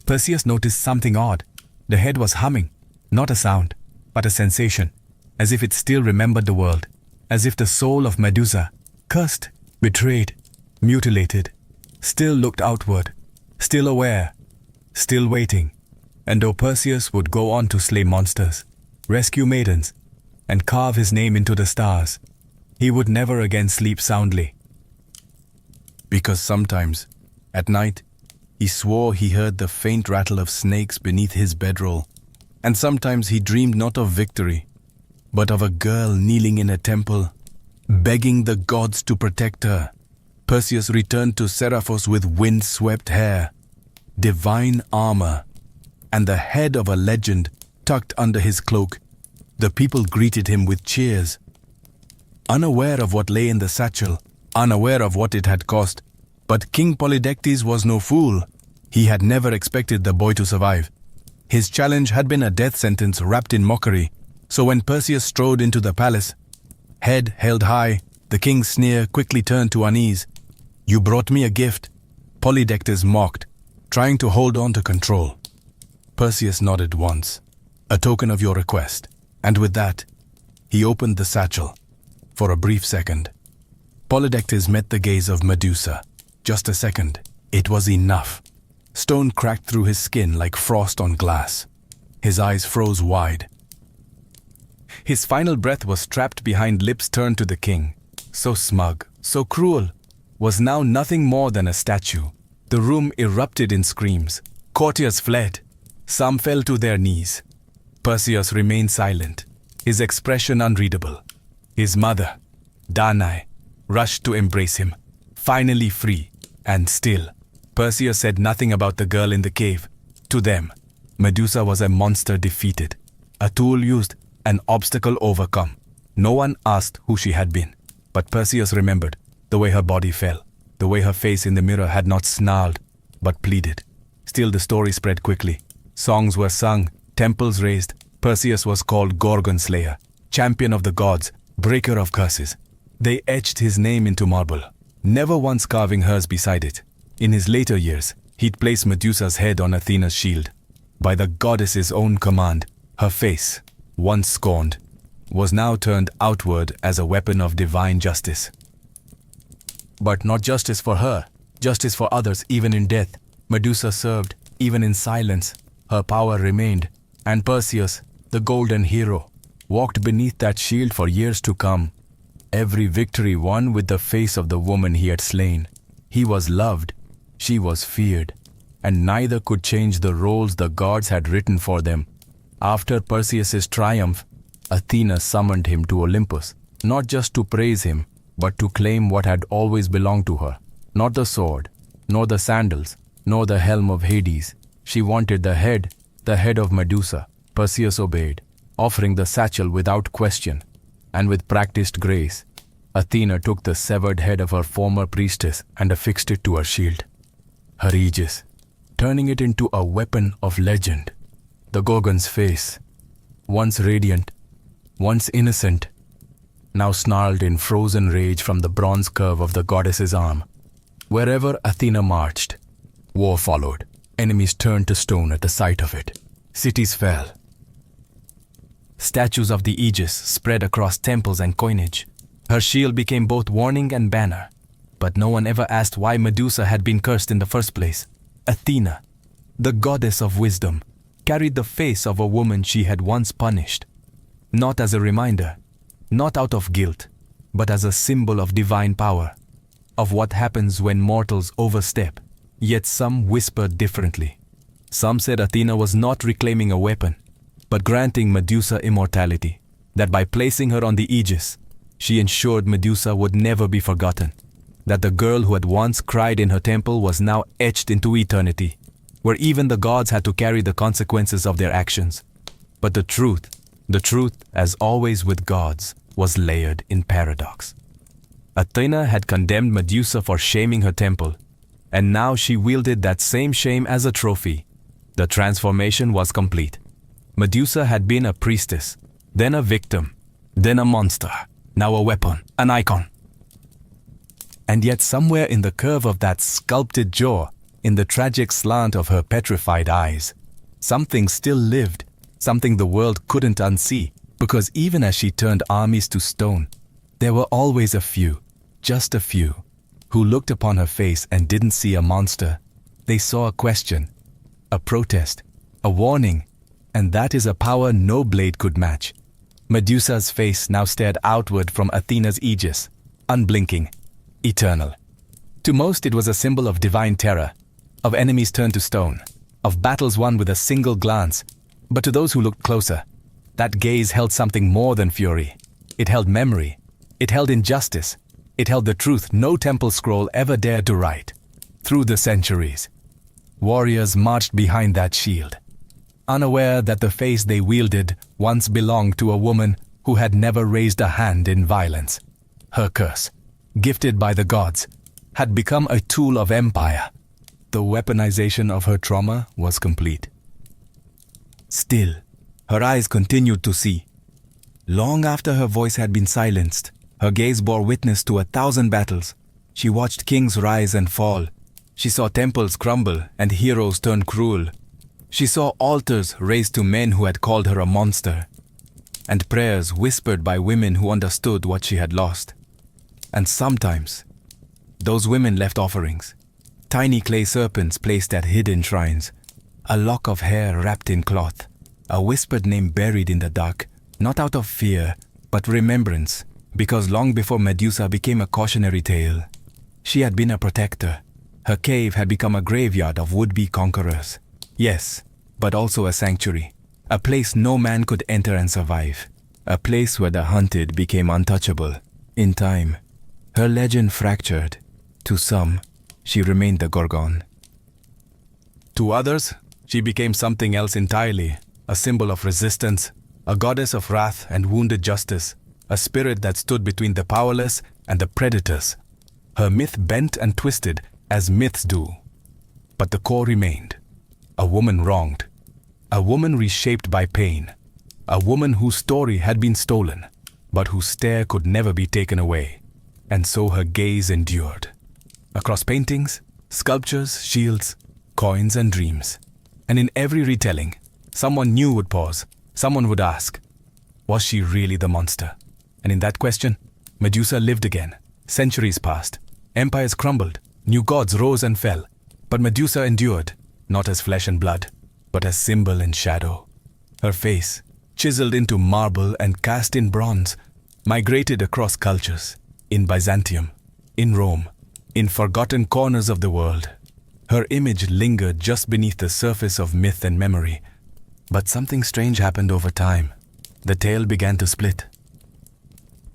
Perseus noticed something odd. The head was humming, not a sound, but a sensation, as if it still remembered the world, as if the soul of Medusa, cursed, betrayed, mutilated, still looked outward, still aware, still waiting. And though Perseus would go on to slay monsters, rescue maidens, and carve his name into the stars, he would never again sleep soundly. Because sometimes, at night, he swore he heard the faint rattle of snakes beneath his bedroll, and sometimes he dreamed not of victory, but of a girl kneeling in a temple, begging the gods to protect her. Perseus returned to Seriphos with wind-swept hair, divine armor, and the head of a legend tucked under his cloak. The people greeted him with cheers. Unaware of what lay in the satchel, unaware of what it had cost, but King Polydectes was no fool. He had never expected the boy to survive. His challenge had been a death sentence wrapped in mockery. So when Perseus strode into the palace, head held high, the king's sneer quickly turned to unease. "You brought me a gift," Polydectes mocked, trying to hold on to control. Perseus nodded once, a token of your request, and with that, he opened the satchel. For a brief second, Polydectes met the gaze of Medusa. Just a second. It was enough. Stone cracked through his skin like frost on glass. His eyes froze wide. His final breath was trapped behind lips turned to the king. So smug, so cruel, was now nothing more than a statue. The room erupted in screams. Courtiers fled. Some fell to their knees. Perseus remained silent. his expression unreadable. His mother, Danae, rushed to embrace him, finally free, and still. Perseus said nothing about the girl in the cave. To them, Medusa was a monster defeated, a tool used, an obstacle overcome. No one asked who she had been, but Perseus remembered the way her body fell, the way her face in the mirror had not snarled, but pleaded. Still the story spread quickly. Songs were sung, temples raised. Perseus was called Gorgon Slayer, champion of the gods, breaker of curses. They etched his name into marble, never once carving hers beside it. In his later years, he'd place Medusa's head on Athena's shield. By the goddess's own command, her face, once scorned, was now turned outward as a weapon of divine justice. But not justice for her, justice for others even in death. Medusa served, even in silence. Her power remained, and Perseus, the golden hero, walked beneath that shield for years to come. Every victory won with the face of the woman he had slain. He was loved, she was feared, and neither could change the roles the gods had written for them. After Perseus's triumph, Athena summoned him to Olympus, not just to praise him, but to claim what had always belonged to her. Not the sword, nor the sandals, nor the helm of Hades. She wanted the head of Medusa. Perseus obeyed, offering the satchel without question, and with practiced grace, Athena took the severed head of her former priestess and affixed it to her shield, her aegis, turning it into a weapon of legend. The Gorgon's face, once radiant, once innocent, now snarled in frozen rage from the bronze curve of the goddess's arm. Wherever Athena marched, war followed. Enemies turned to stone at the sight of it. Cities fell. Statues of the Aegis spread across temples and coinage. Her shield became both warning and banner. But no one ever asked why Medusa had been cursed in the first place. Athena, the goddess of wisdom, carried the face of a woman she had once punished. Not as a reminder, not out of guilt, but as a symbol of divine power, of what happens when mortals overstep. Yet some whispered differently. Some said Athena was not reclaiming a weapon, but granting Medusa immortality, that by placing her on the Aegis, she ensured Medusa would never be forgotten, that the girl who had once cried in her temple was now etched into eternity, where even the gods had to carry the consequences of their actions. But the truth, as always with gods, was layered in paradox. Athena had condemned Medusa for shaming her temple, and now she wielded that same shame as a trophy. The transformation was complete. Medusa had been a priestess, then a victim, then a monster, now a weapon, an icon. And yet somewhere in the curve of that sculpted jaw, in the tragic slant of her petrified eyes, something still lived, something the world couldn't unsee, because even as she turned armies to stone, there were always a few, just a few, who looked upon her face and didn't see a monster. They saw a question, a protest, a warning, and that is a power no blade could match. Medusa's face now stared outward from Athena's aegis, unblinking, eternal. To most it was a symbol of divine terror, of enemies turned to stone, of battles won with a single glance. But to those who looked closer, that gaze held something more than fury. It held memory. It held injustice. It held the truth no temple scroll ever dared to write. Through the centuries, warriors marched behind that shield, unaware that the face they wielded once belonged to a woman who had never raised a hand in violence. Her curse, gifted by the gods, had become a tool of empire. The weaponization of her trauma was complete. Still, her eyes continued to see. Long after her voice had been silenced, her gaze bore witness to 1,000 battles. She watched kings rise and fall. She saw temples crumble and heroes turn cruel. She saw altars raised to men who had called her a monster, and prayers whispered by women who understood what she had lost. And sometimes, those women left offerings. Tiny clay serpents placed at hidden shrines, a lock of hair wrapped in cloth, a whispered name buried in the dark, not out of fear, but remembrance, because long before Medusa became a cautionary tale, she had been a protector. Her cave had become a graveyard of would-be conquerors. Yes, but also a sanctuary, a place no man could enter and survive. a place where the hunted became untouchable. In time, her legend fractured. To some, she remained the Gorgon. To others, she became something else entirely, a symbol of resistance, a goddess of wrath and wounded justice, a spirit that stood between the powerless and the predators. Her myth bent and twisted as myths do. But the core remained. A woman wronged. A woman reshaped by pain. A woman whose story had been stolen, but whose stare could never be taken away. And so her gaze endured. Across paintings, sculptures, shields, coins and dreams. And in every retelling, someone new would pause. Someone would ask, was she really the monster? And in that question, Medusa lived again. Centuries passed. Empires crumbled. New gods rose and fell. But Medusa endured, not as flesh and blood, but as symbol and shadow. Her face, chiseled into marble and cast in bronze, migrated across cultures, in Byzantium, in Rome, in forgotten corners of the world. Her image lingered just beneath the surface of myth and memory. But something strange happened over time. The tale began to split.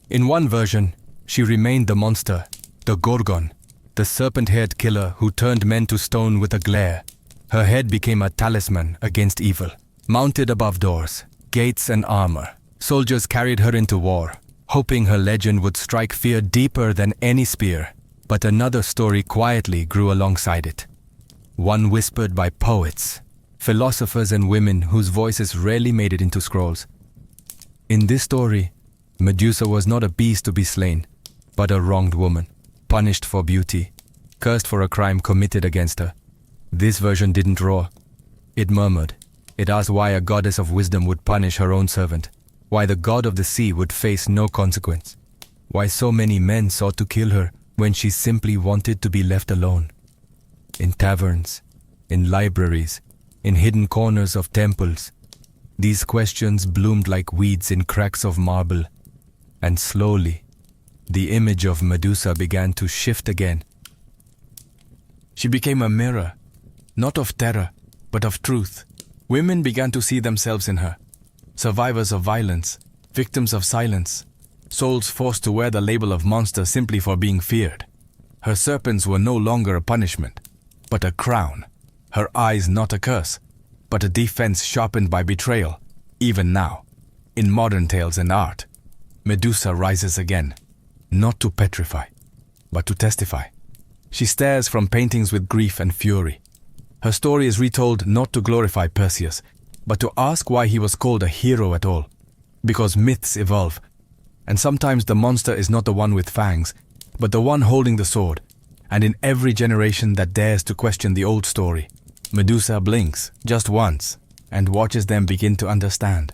In one version, she remained the monster, the Gorgon, the serpent-haired killer who turned men to stone with a glare. Her head became a talisman against evil. Mounted above doors, gates and armor, soldiers carried her into war, hoping her legend would strike fear deeper than any spear. But another story quietly grew alongside it. One whispered by poets, philosophers and women whose voices rarely made it into scrolls. In this story, Medusa was not a beast to be slain, but a wronged woman, punished for beauty, cursed for a crime committed against her. This version didn't roar. It murmured. It asked why a goddess of wisdom would punish her own servant, why the god of the sea would face no consequence, why so many men sought to kill her when she simply wanted to be left alone. In taverns, in libraries, in hidden corners of temples, these questions bloomed like weeds in cracks of marble, and slowly, the image of Medusa began to shift again. She became a mirror, not of terror, but of truth. Women began to see themselves in her, survivors of violence, victims of silence, souls forced to wear the label of monster simply for being feared. Her serpents were no longer a punishment, but a crown. Her eyes not a curse, but a defense sharpened by betrayal. Even now, in modern tales and art, Medusa rises again, not to petrify, but to testify. She stares from paintings with grief and fury. Her story is retold not to glorify Perseus, but to ask why he was called a hero at all. Because myths evolve, and sometimes the monster is not the one with fangs, but the one holding the sword. And in every generation that dares to question the old story, Medusa blinks just once and watches them begin to understand.